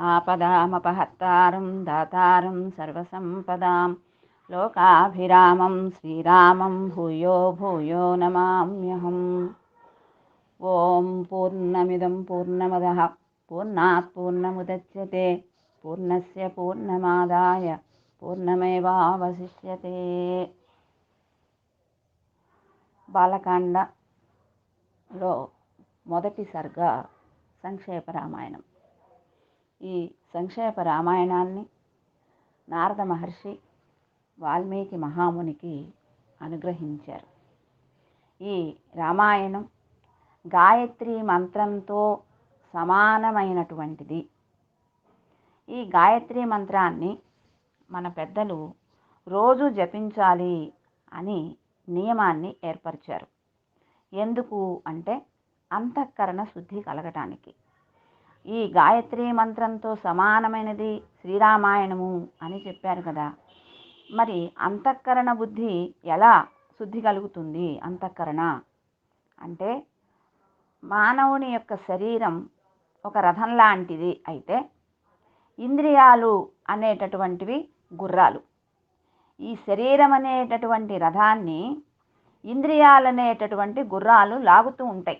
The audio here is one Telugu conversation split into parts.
ఆపదామపహర్తారం దాతారం సర్వసంపదాం లోకాభిరామం శ్రీరామం భూయో భూయో నమామ్యహం. ఓం పూర్ణమిదం పూర్ణమదః పూర్ణాత్ పూర్ణముదచ్యతే పూర్ణస్య పూర్ణమాదాయ పూర్ణమేవావశిష్యతే. బాలకాండలో మొదటి సర్గ సంక్షేప రామాయణం. ఈ సంక్షేప రామాయణాన్ని నారద మహర్షి వాల్మీకి మహామునికి అనుగ్రహించారు. ఈ రామాయణం గాయత్రి మంత్రంతో సమానమైనటువంటిది. ఈ గాయత్రి మంత్రాన్ని మన పెద్దలు రోజు జపించాలి అని నియమాన్ని ఏర్పరిచారు. ఎందుకు అంటే అంతఃకరణ శుద్ధి కలగటానికి. ఈ గాయత్రి మంత్రంతో సమానమైనది శ్రీరామాయణము అని చెప్పారు కదా. మరి అంతఃకరణ బుద్ధి ఎలా శుద్ధి కలుగుతుంది? అంతఃకరణ అంటే మానవుని యొక్క శరీరం ఒక రథం లాంటిది అయితే ఇంద్రియాలు అనేటటువంటివి గుర్రాలు. ఈ శరీరం అనేటటువంటి రథాన్ని ఇంద్రియాలు అనేటటువంటి గుర్రాలు లాగుతూ ఉంటాయి.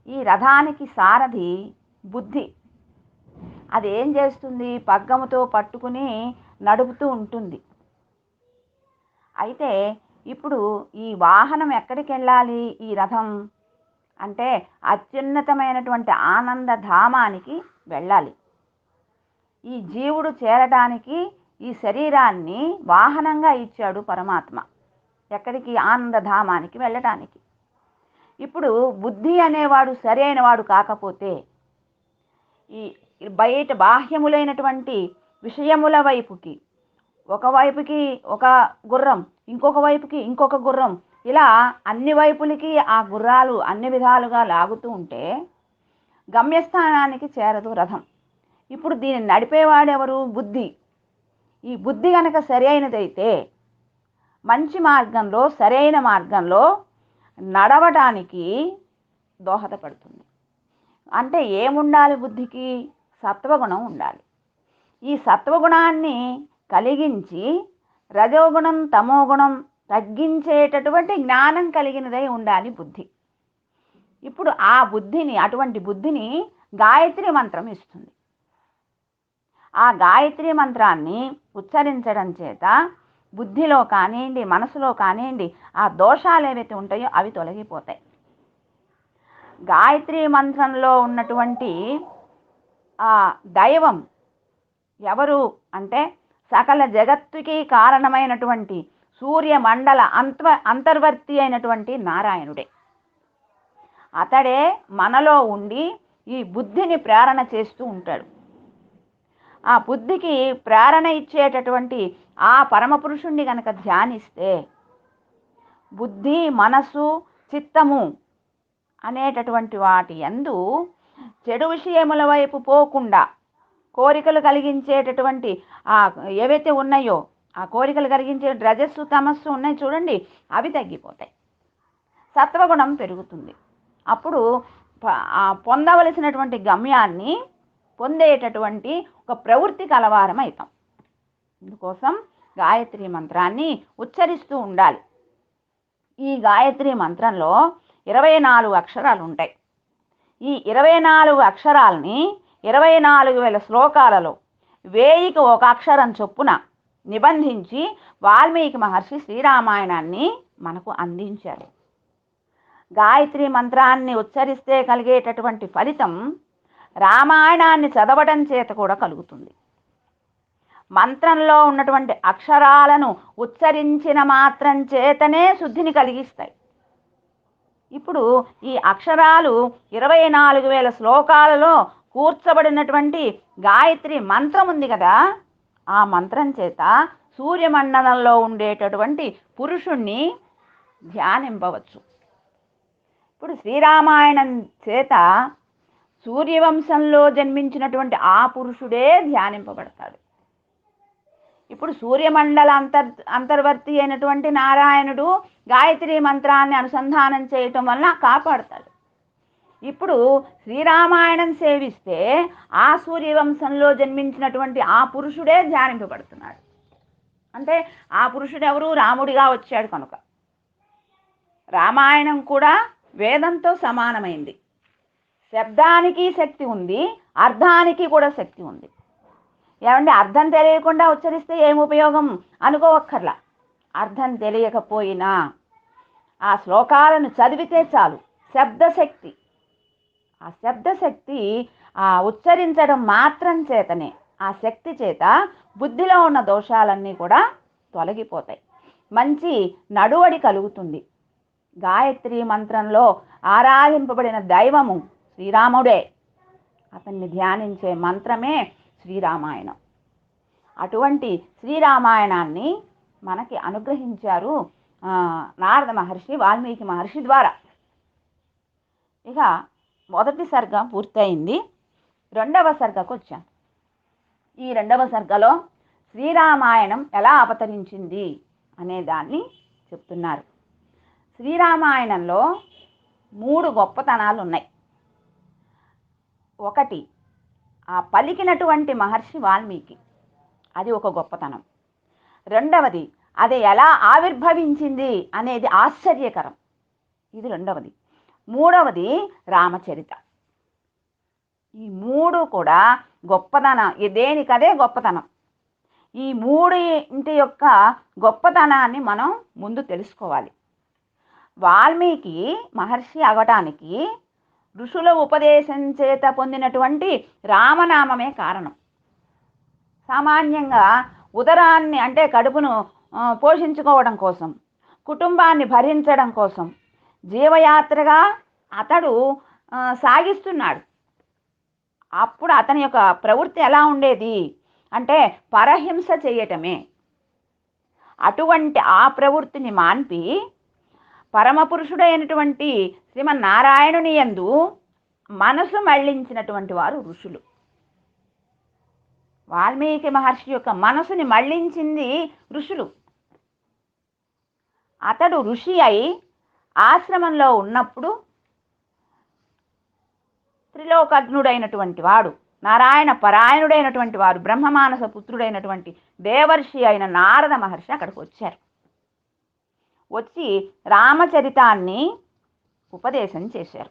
ఈ రథానికి సారథి బుద్ధి. అది ఏం చేస్తుంది? పగ్గముతో పట్టుకుని నడుపుతూ ఉంటుంది. అయితే ఇప్పుడు ఈ వాహనం ఎక్కడికి వెళ్ళాలి? ఈ రథం అంటే అత్యున్నతమైనటువంటి ఆనంద ధామానికి వెళ్ళాలి. ఈ జీవుడు చేరడానికి ఈ శరీరాన్ని వాహనంగా ఇచ్చాడు పరమాత్మ. ఎక్కడికి? ఆనందధామానికి వెళ్ళటానికి. ఇప్పుడు బుద్ధి అనేవాడు సరైనవాడు కాకపోతే ఈ బయట బాహ్యములైనటువంటి విషయముల వైపుకి, ఒకవైపుకి ఒక గుర్రం, ఇంకొక వైపుకి ఇంకొక గుర్రం, ఇలా అన్ని వైపులకి ఆ గుర్రాలు అన్ని విధాలుగా లాగుతూ ఉంటే గమ్యస్థానానికి చేరదు రథం. ఇప్పుడు దీన్ని నడిపేవాడెవరు? బుద్ధి. ఈ బుద్ధి కనుక సరైనదైతే మంచి మార్గంలో సరైన మార్గంలో నడవటానికి దోహదపడుతుంది. అంటే ఏముండాలి? బుద్ధికి సత్వగుణం ఉండాలి. ఈ సత్వగుణాన్ని కలిగించి రజోగుణం తమోగుణం తగ్గించేటటువంటి జ్ఞానం కలిగినదై ఉండాలి బుద్ధి. ఇప్పుడు ఆ బుద్ధిని, అటువంటి బుద్ధిని గాయత్రి మంత్రం ఇస్తుంది. ఆ గాయత్రి మంత్రాన్ని ఉచ్చరించడం చేత బుద్ధిలో కానివ్వండి, మనసులో కానివ్వండి, ఆ దోషాలు ఏవైతే ఉంటాయో అవి తొలగిపోతాయి. గాయత్రి మంత్రంలో ఉన్నటువంటి ఆ దైవం ఎవరు అంటే సకల జగత్తుకి కారణమైనటువంటి సూర్యమండల అంతర్వర్తి అయినటువంటి నారాయణుడే. అతడే మనలో ఉండి ఈ బుద్ధిని ప్రేరణ చేస్తూ ఉంటాడు. ఆ బుద్ధికి ప్రేరణ ఇచ్చేటటువంటి ఆ పరమపురుషుణ్ణి కనుక ధ్యానిస్తే బుద్ధి, మనసు, చిత్తము అనేటటువంటి వాటి యందు చెడు విషయముల వైపు పోకుండా కోరికలు కలిగించేటటువంటి ఏవైతే ఉన్నాయో ఆ కోరికలు కలిగించే రజస్సు తమస్సు ఉన్నాయి చూడండి, అవి తగ్గిపోతాయి. సత్వగుణం పెరుగుతుంది. అప్పుడు పొందవలసినటువంటి గమ్యాన్ని పొందేటటువంటి ఒక ప్రవృత్తి కలవారం అవుతాం. అందుకోసం గాయత్రి మంత్రాన్ని ఉచ్చరిస్తూ ఉండాలి. ఈ గాయత్రి మంత్రంలో 24 అక్షరాలు ఉంటాయి. ఈ 24 అక్షరాలని 24,000 శ్లోకాలలో 1000కి ఒక అక్షరం చొప్పున నిబంధించి వాల్మీకి మహర్షి శ్రీరామాయణాన్ని మనకు అందించాడు. గాయత్రి మంత్రాన్ని ఉచ్చరిస్తే కలిగేటటువంటి ఫలితం రామాయణాన్ని చదవడం చేత కూడా కలుగుతుంది. మంత్రంలో ఉన్నటువంటి అక్షరాలను ఉచ్చరించిన మాత్రం చేతనే శుద్ధిని కలిగిస్తాయి. ఇప్పుడు ఈ అక్షరాలు 24,000 శ్లోకాలలో కూర్చబడినటువంటి గాయత్రి మంత్రం ఉంది కదా, ఆ మంత్రం చేత సూర్యమండలంలో ఉండేటటువంటి పురుషుణ్ణి ధ్యానింపవచ్చు. ఇప్పుడు శ్రీరామాయణం చేత సూర్యవంశంలో జన్మించినటువంటి ఆ పురుషుడే ధ్యానింపబడతాడు. ఇప్పుడు సూర్యమండల అంతర్వర్తి అయినటువంటి నారాయణుడు గాయత్రి మంత్రాన్ని అనుసంధానం చేయటం వల్ల కాపాడతాడు. ఇప్పుడు శ్రీరామాయణం సేవిస్తే ఆ సూర్యవంశంలో జన్మించినటువంటి ఆ పురుషుడే ధ్యానింపబడుతున్నాడు. అంటే ఆ పురుషుడు ఎవరు? రాముడిగా వచ్చాడు కనుక. రామాయణం కూడా వేదంతో సమానమైంది. శబ్దానికి శక్తి ఉంది, అర్థానికి కూడా శక్తి ఉంది. ఏమంటే అర్థం తెలియకుండా ఉచ్చరిస్తే ఏం ఉపయోగం అనుకోవక్కర్లా. అర్థం తెలియకపోయినా ఆ శ్లోకాలను చదివితే చాలు. శబ్దశక్తి, ఆ శబ్దశక్తి ఆ ఉచ్చరించడం మాత్రం చేతనే, ఆ శక్తి చేత బుద్ధిలో ఉన్న దోషాలన్నీ కూడా తొలగిపోతాయి. మంచి నడువడి కలుగుతుంది. గాయత్రి మంత్రంలో ఆరాధింపబడిన దైవము శ్రీరాముడే. అతన్ని ధ్యానించే మంత్రమే శ్రీరామాయణం. అటువంటి శ్రీరామాయణాన్ని మనకి అనుగ్రహించారు నారద మహర్షి వాల్మీకి మహర్షి ద్వారా. ఇక మొదటి సర్గ పూర్తయింది. రెండవ సర్గకు వచ్చాం. ఈ రెండవ సర్గలో శ్రీరామాయణం ఎలా అవతరించింది అనే దాన్ని చెప్తున్నారు. శ్రీరామాయణంలో 3 గొప్పతనాలు ఉన్నాయి. ఒకటి, ఆ పలికినటువంటి మహర్షి వాల్మీకి, అది ఒక గొప్పతనం. రెండవది, అది ఎలా ఆవిర్భవించింది అనేది ఆశ్చర్యకరం, ఇది రెండవది. మూడవది రామచరిత. ఈ 3 కూడా గొప్పతనం, దేనికదే గొప్పతనం. ఈ 3 యొక్క గొప్పతనాన్ని మనం ముందు తెలుసుకోవాలి. వాల్మీకి మహర్షి అవటానికి ఋషుల ఉపదేశం చేత పొందినటువంటి రామనామమే కారణం. సామాన్యంగా ఉదరాన్ని అంటే కడుపును పోషించుకోవడం కోసం, కుటుంబాన్ని భరించడం కోసం జీవయాత్రగా అతడు సాగిస్తున్నాడు. అప్పుడు అతని యొక్క ప్రవృత్తి ఎలా ఉండేది అంటే పరహింస చేయటమే. అటువంటి ఆ ప్రవృత్తిని మాన్పి పరమపురుషుడైనటువంటి శ్రీమన్నారాయణుని యందు మనసు మళ్లించినటువంటి వారు ఋషులు. వాల్మీకి మహర్షి యొక్క మనసుని మళ్లించింది ఋషులు. అతడు ఋషి అయి ఆశ్రమంలో ఉన్నప్పుడు త్రిలోకజ్ఞుడైనటువంటి వాడు, నారాయణ పరాయణుడైనటువంటి వారు, బ్రహ్మమానస పుత్రుడైనటువంటి దేవర్షి అయిన నారద మహర్షి అక్కడికి వచ్చారు. వచ్చి రామచరితాన్ని ఉపదేశం చేశారు.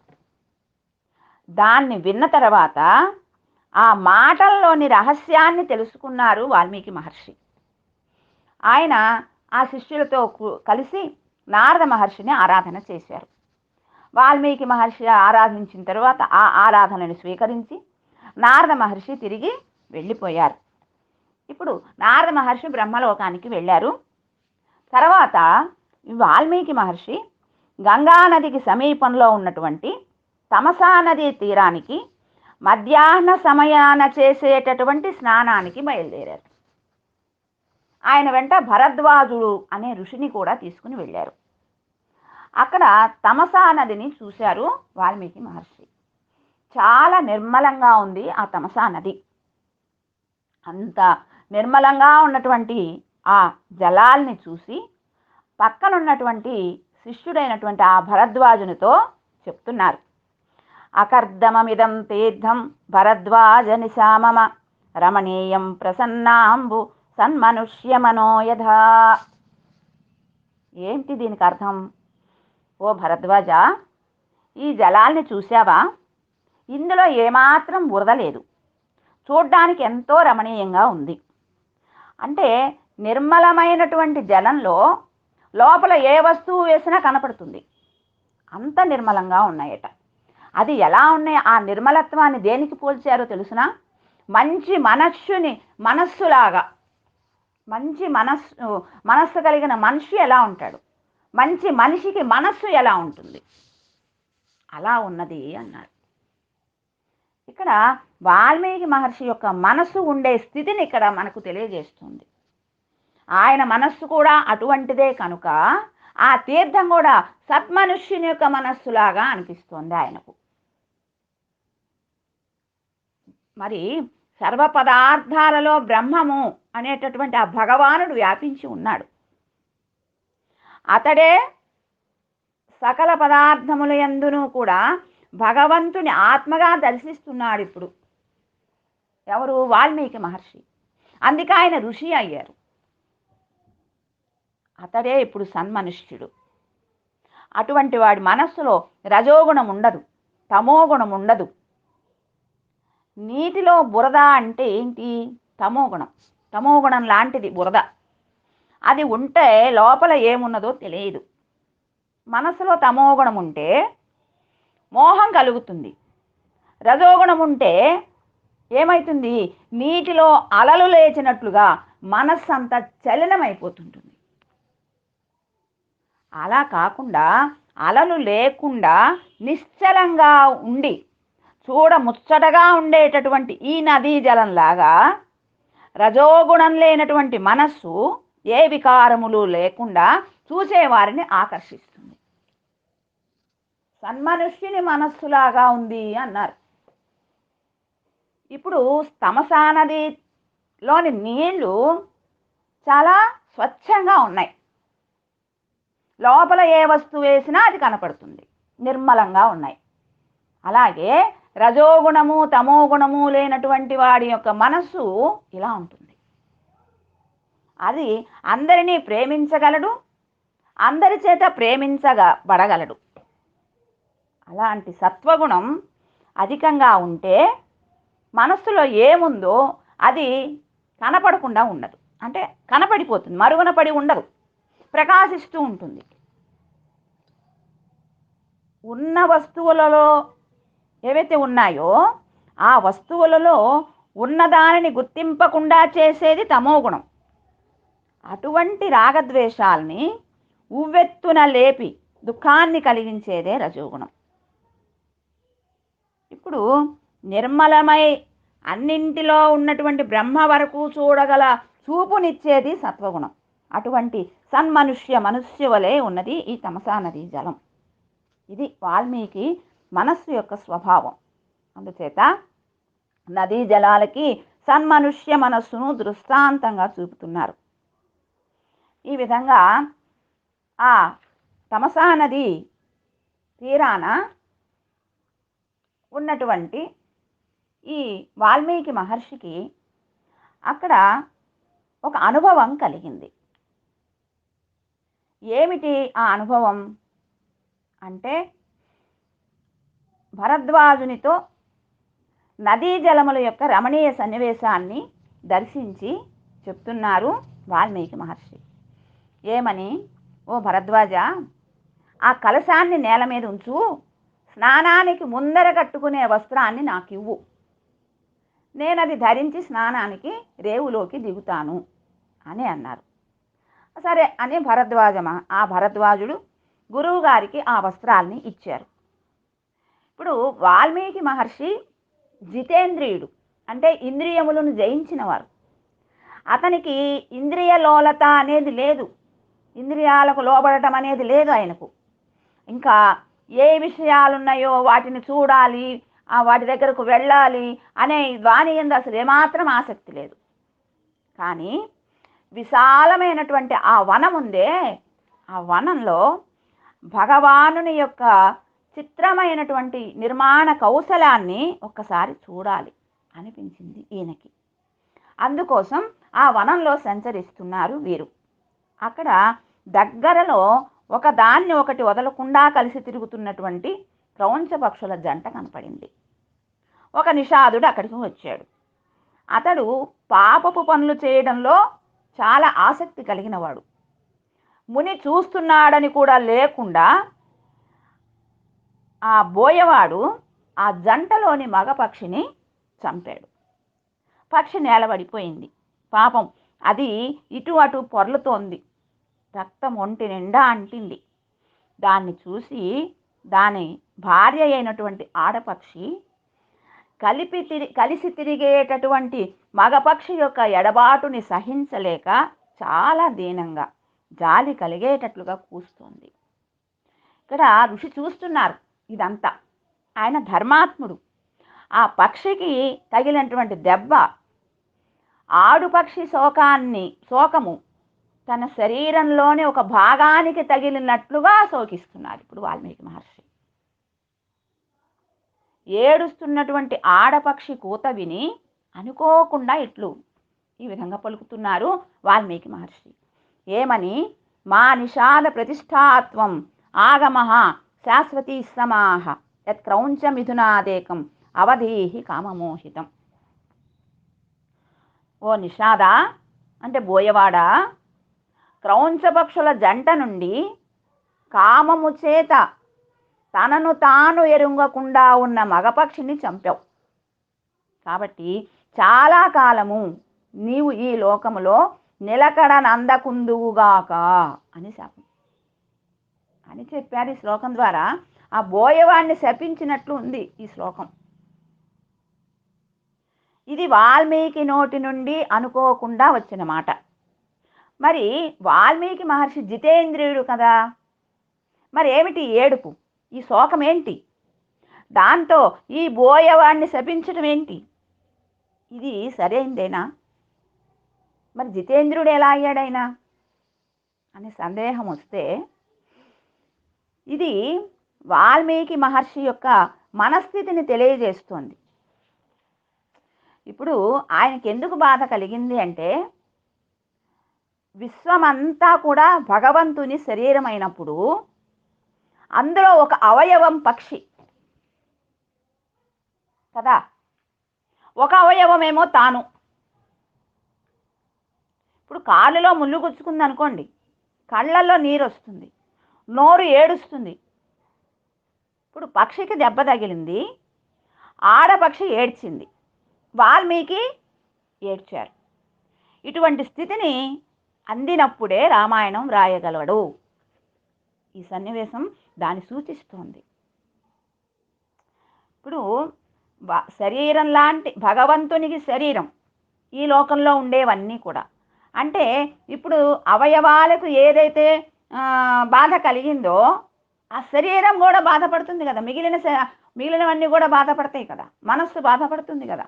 దాన్ని విన్న తర్వాత ఆ మాటల్లోని రహస్యాన్ని తెలుసుకున్నారు వాల్మీకి మహర్షి. ఆయన ఆ శిష్యులతో కలిసి నారద మహర్షిని ఆరాధన చేశారు. వాల్మీకి మహర్షి ఆరాధించిన తర్వాత ఆ ఆరాధనని స్వీకరించి నారద మహర్షి తిరిగి వెళ్ళిపోయారు. ఇప్పుడు నారద మహర్షి బ్రహ్మలోకానికి వెళ్ళారు. తర్వాత వాల్మీకి మహర్షి గంగానదికి సమీపంలో ఉన్నటువంటి తమసా నదీ తీరానికి మధ్యాహ్న సమయాన చేసేటటువంటి స్నానానికి బయలుదేరారు. ఆయన వెంట భరద్వాజుడు అనే ఋషిని కూడా తీసుకుని వెళ్ళారు. అక్కడ తమసా నదిని చూశారు వాల్మీకి మహర్షి. చాలా నిర్మలంగా ఉంది ఆ తమసా నది. అంత నిర్మలంగా ఉన్నటువంటి ఆ జలాల్ని చూసి పక్కనున్నటువంటి శిష్యుడైనటువంటి ఆ భరద్వాజునితో చెప్తున్నారు. అకర్దమమిదం తీర్థం భరద్వాజ నిశామమ రమణీయం ప్రసన్నాంబు సన్మనుష్యమనోయధా. ఏంటి దీనికి అర్థం? ఓ భరద్వాజ, ఈ జలాల్ని చూశావా? ఇందులో ఏమాత్రం బురద లేదు. చూడ్డానికి ఎంతో రమణీయంగా ఉంది. అంటే నిర్మలమైనటువంటి జలంలో లోపల ఏ వస్తువు వేసినా కనపడుతుంది. అంత నిర్మలంగా ఉన్నాయట. అది ఎలా ఉన్నాయి? ఆ నిర్మలత్వాన్ని దేనికి పోల్చారో తెలుసునా? మంచి మనస్సులాగా. మంచి మనస్సు కలిగిన మనిషి ఎలా ఉంటాడు, మంచి మనిషికి మనస్సు ఎలా ఉంటుంది, అలా ఉన్నది అన్నారు. ఇక్కడ వాల్మీకి మహర్షి యొక్క మనస్సు ఉండే స్థితిని ఇక్కడ మనకు తెలియజేస్తుంది. ఆయన మనస్సు కూడా అటువంటిదే కనుక ఆ తీర్థం కూడా సత్మనుష్యుని యొక్క మనస్సులాగా అనిపిస్తోంది ఆయనకు. మరి సర్వ పదార్థాలలో బ్రహ్మము అనేటటువంటి ఆ భగవానుడు వ్యాపించి ఉన్నాడు. అతడే సకల పదార్థముల యందును కూడా భగవంతుని ఆత్మగా దర్శిస్తున్నాడు ఇప్పుడు. ఎవరు? వాల్మీకి మహర్షి. అందుకే ఆయన ఋషి అయ్యారు. అతడే ఇప్పుడు సన్మనుష్యుడు. అటువంటి వాడి మనస్సులో రజోగుణం ఉండదు, తమోగుణం ఉండదు. నీటిలో బురద అంటే ఏంటి? తమోగుణం. తమోగుణం లాంటిది బురద. అది ఉంటే లోపల ఏమున్నదో తెలియదు. మనసులో తమోగుణం ఉంటే మోహం కలుగుతుంది. రజోగుణం ఉంటే ఏమవుతుంది? నీటిలో అలలు లేచినట్లుగా మనస్సు అంతా చలనమైపోతుంటుంది. అలా కాకుండా అలలు లేకుండా నిశ్చలంగా ఉండి చూడముచ్చటగా ఉండేటటువంటి ఈ నదీ జలంలాగా రజోగుణం లేనటువంటి మనస్సు ఏ వికారములు లేకుండా చూసేవారిని ఆకర్షిస్తుంది. సన్మనుష్యుని మనస్సులాగా ఉంది అన్నారు. ఇప్పుడు తమసా నదిలోని నీళ్లు చాలా స్వచ్ఛంగా ఉన్నాయి. లోపల ఏ వస్తువు వేసినా అది కనపడుతుంది, నిర్మలంగా ఉన్నాయి. అలాగే రజోగుణము తమోగుణము లేనటువంటి వాడి యొక్క మనస్సు ఇలా ఉంటుంది. అది అందరినీ ప్రేమించగలడు, అందరి చేత ప్రేమించబడగలడు. అలాంటి సత్వగుణం అధికంగా ఉంటే మనస్సులో ఏముందో అది కనపడకుండా ఉండదు. అంటే కనపడిపోతుంది, మరుగున పడి ఉండదు, ప్రకాశిస్తూ ఉంటుంది. ఉన్న వస్తువులలో ఏవైతే ఉన్నాయో ఆ వస్తువులలో ఉన్నదానిని గుర్తింపకుండా చేసేది తమోగుణం. అటువంటి రాగద్వేషాల్ని ఉవ్వెత్తున లేపి దుఃఖాన్ని కలిగించేదే రజోగుణం. ఇప్పుడు నిర్మలమై అన్నింటిలో ఉన్నటువంటి బ్రహ్మ వరకు చూడగల చూపునిచ్చేది సత్వగుణం. అటువంటి మనుష్య వలె ఉన్నది ఈ తమసా నదీ జలం. ఇది వాల్మీకి మనస్సు యొక్క స్వభావం. అందుచేత నదీ జలాలకి సన్మనుష్య మనస్సును దృష్టాంతంగా చూపుతున్నారు. ఈ విధంగా ఆ తమసా నది తీరాన ఉన్నటువంటి ఈ వాల్మీకి మహర్షికి అక్కడ ఒక అనుభవం కలిగింది. ఏమిటి ఆ అనుభవం అంటే, భరద్వాజునితో నదీ జలముల యొక్క రమణీయ సన్నివేశాన్ని దర్శించి చెప్తున్నారు వాల్మీకి మహర్షి. ఏమని? ఓ భరద్వాజ, ఆ కలశాన్ని నేల మీద ఉంచు, స్నానానికి ముందర కట్టుకునే వస్త్రాన్ని నాకు ఇవ్వు, నేను అది ధరించి స్నానానికి రేవులోకి దిగుతాను అని అన్నారు. సరే అని ఆ భరద్వాజుడు గురువు గారికి ఆ వస్త్రాల్ని ఇచ్చారు. ఇప్పుడు వాల్మీకి మహర్షి జితేంద్రియుడు, అంటే ఇంద్రియములను జయించినవారు. అతనికి ఇంద్రియ లోలత అనేది లేదు, ఇంద్రియాలకు లోబడటం అనేది లేదు ఆయనకు. ఇంకా ఏ విషయాలున్నాయో వాటిని చూడాలి, వాటి దగ్గరకు వెళ్ళాలి అనే వాని యందు అసలు ఏమాత్రం ఆసక్తి లేదు. కానీ విశాలమైనటువంటి ఆ వనం ఉందే, ఆ వనంలో భగవానుని యొక్క చిత్రమైనటువంటి నిర్మాణ కౌశలాన్ని ఒక్కసారి చూడాలి అనిపించింది ఈయనకి. అందుకోసం ఆ వనంలో సంచరిస్తున్నారు వీరు. అక్కడ దగ్గరలో ఒకదాన్ని ఒకటి వదలకుండా కలిసి తిరుగుతున్నటువంటి క్రౌంచ పక్షుల జంట కనపడింది. ఒక నిషాదుడు అక్కడికి వచ్చాడు. అతడు పాపపు పనులు చేయడంలో చాలా ఆసక్తి కలిగినవాడు. ముని చూస్తున్నాడని కూడా లేకుండా ఆ బోయవాడు ఆ జంటలోని మగ పక్షిని చంపాడు. పక్షి నేలబడిపోయింది. పాపం అది ఇటు అటు పొర్లుతోంది, రక్తం ఒంటి నిండా అంటింది. దాన్ని చూసి దాని భార్య అయినటువంటి ఆడపక్షి కలిసి తిరిగేటటువంటి మగపక్షి యొక్క ఎడబాటుని సహించలేక చాలా దీనంగా జాలి కలిగేటట్లుగా కూస్తోంది. ఇక్కడ ఋషి చూస్తున్నారు ఇదంతా. ఆయన ధర్మాత్ముడు. ఆ పక్షికి తగిలినటువంటి దెబ్బ, ఆడుపక్షి శోకము తన శరీరంలోని ఒక భాగానికి తగిలినట్లుగా శోకిస్తున్నారు ఇప్పుడు వాల్మీకి మహర్షి. ఏడుస్తున్నటువంటి ఆడపక్షి కూత విని అనుకోకుండా ఇట్లు ఈ విధంగా పలుకుతున్నారు వాల్మీకి మహర్షి. ఏమని? మా నిషాద ప్రతిష్టాత్వం ఆగమః శాశ్వతీ సమాహ యత్ క్రౌంచ మిథునాదేకం అవధీహి కామమోహితం. ఓ నిషాద అంటే బోయవాడ, క్రౌంచపక్షుల జంట నుండి కామము చేత తనను తాను ఎరుంగకుండా ఉన్న మగపక్షిని చంపావు. కాబట్టి చాలా కాలము నీవు ఈ లోకములో నిలకడనందకుందువుగాక అని శాపం అని చెప్పారు. ఈ శ్లోకం ద్వారా ఆ బోయవాడిని శపించినట్లు ఉంది ఈ శ్లోకం. ఇది వాల్మీకి నోటి నుండి అనుకోకుండా వచ్చిన మాట. మరి వాల్మీకి మహర్షి జితేంద్రియుడు కదా, మరి ఏమిటి ఏడుపు? ఈ శోకం ఏంటి? దాంతో ఈ బోయవాడిని శపించడం ఏంటి? ఇది సరైందేనా? మరి జితేంద్రుడు ఎలా అయ్యాడైనా అనే సందేహం వస్తే, ఇది వాల్మీకి మహర్షి యొక్క మనస్థితిని తెలియజేస్తోంది. ఇప్పుడు ఆయనకి ఎందుకు బాధ కలిగింది అంటే, విశ్వమంతా కూడా భగవంతుని శరీరం అయినప్పుడు అందులో ఒక అవయవం పక్షి కదా, ఒక అవయవమేమో తాను. ఇప్పుడు కాళ్ళలో ముళ్ళు గుచ్చుకుంది అనుకోండి, కళ్ళల్లో నీరు వస్తుంది, నోరు ఏడుస్తుంది. ఇప్పుడు పక్షికి దెబ్బ తగిలింది, ఆడపక్షి ఏడ్చింది, వాల్మీకి ఏడ్చారు. ఇటువంటి స్థితిని అందినప్పుడే రామాయణం రాయగలడు. ఈ సన్నివేశం దాన్ని సూచిస్తోంది. ఇప్పుడు శరీరం లాంటి భగవంతునికి శరీరం ఈ లోకంలో ఉండేవన్నీ కూడా, అంటే ఇప్పుడు అవయవాలకు ఏదైతే బాధ కలిగిందో ఆ శరీరం కూడా బాధపడుతుంది కదా, మిగిలినవన్నీ కూడా బాధపడతాయి కదా, మనస్సు బాధపడుతుంది కదా.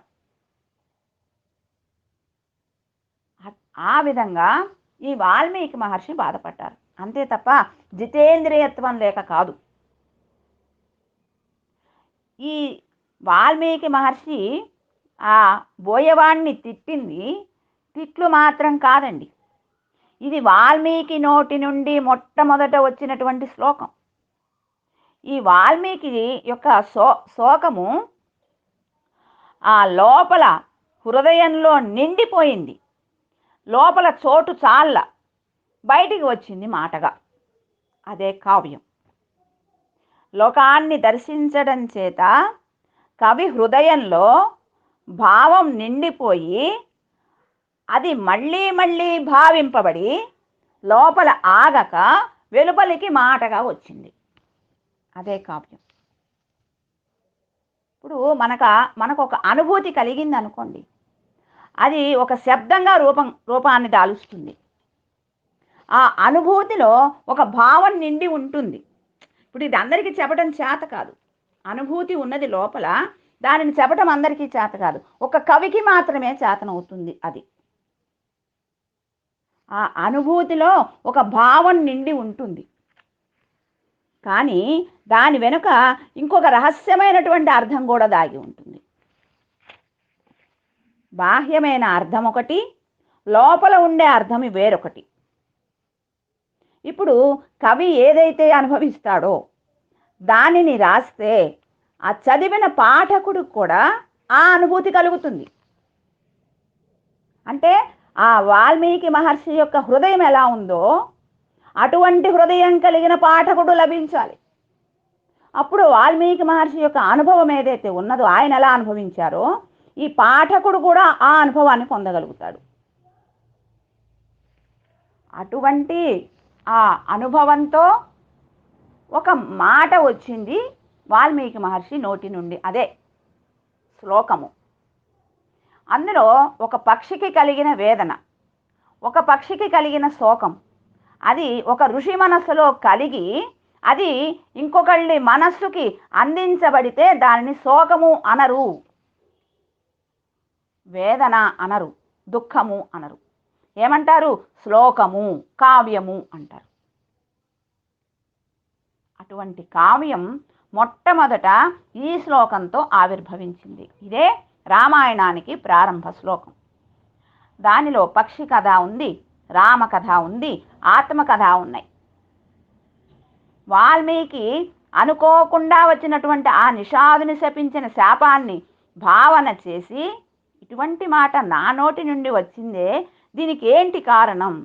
ఆ విధంగా ఈ వాల్మీకి మహర్షి బాధపడ్డారు, అంతే తప్ప జితేంద్రియత్వం లేక కాదు. ఈ వాల్మీకి మహర్షి ఆ బోయవాణ్ణి తిట్టింది తిట్లు మాత్రం కాదండి, ఇది వాల్మీకి నోటి నుండి మొట్టమొదట వచ్చినటువంటి శ్లోకం. ఈ వాల్మీకి యొక్క శోకము ఆ లోపల హృదయంలో నిండిపోయింది, లోపల చోటు చాల బయటికి వచ్చింది మాటగా. అదే కావ్యం. లోకాన్ని దర్శించడం చేత కవి హృదయంలో భావం నిండిపోయి అది మళ్ళీ మళ్ళీ భావింపబడి లోపల ఆగక వెలుపలికి మాటగా వచ్చింది. అదే కావ్యం. ఇప్పుడు మనకు ఒక అనుభూతి కలిగింది అనుకోండి, అది ఒక శబ్దంగా రూపాన్ని దాలుస్తుంది. ఆ అనుభూతిలో ఒక భావం నిండి ఉంటుంది. ఇప్పుడు ఇది అందరికీ చెప్పడం చేత కాదు, అనుభూతి ఉన్నది లోపల, దానిని చెప్పడం అందరికీ చేత కాదు, ఒక కవికి మాత్రమే చేతనవుతుంది. అది ఆ అనుభూతిలో ఒక భావం నిండి ఉంటుంది, కానీ దాని వెనుక ఇంకొక రహస్యమైనటువంటి అర్థం కూడా దాగి ఉంటుంది. బాహ్యమైన అర్థం ఒకటి, లోపల ఉండే అర్థం వేరొకటి. ఇప్పుడు కవి ఏదైతే అనుభవిస్తాడో దానిని రాస్తే ఆ చదివిన పాఠకుడు కూడా ఆ అనుభూతి కలుగుతుంది. అంటే ఆ వాల్మీకి మహర్షి యొక్క హృదయం ఎలా ఉందో అటువంటి హృదయం కలిగిన పాఠకుడు లభించాలి. అప్పుడు వాల్మీకి మహర్షి యొక్క అనుభవం ఏదైతే ఉన్నదో, ఆయన ఎలా అనుభవించారో ఈ పాఠకుడు కూడా ఆ అనుభవాన్ని పొందగలుగుతాడు. అటువంటి ఆ అనుభవంతో ఒక మాట వచ్చింది వాల్మీకి మహర్షి నోటి నుండి, అదే శ్లోకము. అందులో ఒక పక్షికి కలిగిన వేదన, ఒక పక్షికి కలిగిన శోకం, అది ఒక ఋషి మనస్సులో కలిగి అది ఇంకొకళ్ళ మనస్సుకి అందించబడితే దానిని శోకము అనరు, వేదన అనరు, దుఃఖము అనరు. ఏమంటారు? శ్లోకము, కావ్యము అంటారు. అటువంటి కావ్యం మొట్టమొదట ఈ శ్లోకంతో ఆవిర్భవించింది. ఇదే రామాయణానికి ప్రారంభ శ్లోకం. దానిలో పక్షి కథ ఉంది, రామకథ ఉంది, ఆత్మకథ ఉన్నాయి. వాల్మీకి అనుకోకుండా వచ్చినటువంటి ఆ నిషాదుని శపించిన శాపాన్ని భావన చేసి, ఇటువంటి మాట నా నోటి నుండి వచ్చిందే, దీనికి ఏంటి కారణం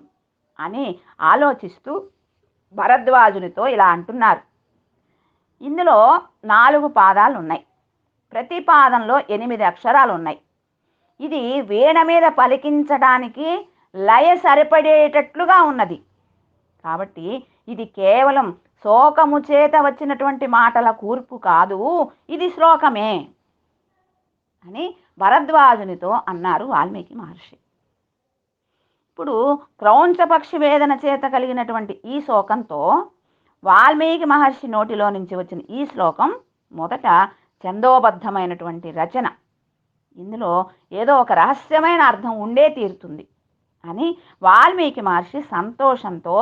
అని ఆలోచిస్తూ భరద్వాజునితో ఇలా అంటున్నారు. ఇందులో 4 పాదాలు ఉన్నాయి. ప్రతి పాదంలో 8 అక్షరాలు ఉన్నాయి. ఇది వీణ మీద పలికించడానికి లయ సరిపడేటట్లుగా ఉన్నది. కాబట్టి ఇది కేవలం శోకము చేత వచ్చినటువంటి మాటల కూర్పు కాదు, ఇది శ్లోకమే అని భరద్వాజునితో అన్నారు వాల్మీకి మహర్షి. ఇప్పుడు క్రౌంచపక్షి వేదన చేత కలిగినటువంటి ఈ శోకంతో వాల్మీకి మహర్షి నోటిలో నుంచి వచ్చిన ఈ శ్లోకం మొదట ఛందోబద్ధమైనటువంటి రచన. ఇందులో ఏదో ఒక రహస్యమైన అర్థం ఉండే తీరుతుంది అని వాల్మీకి మహర్షి సంతోషంతో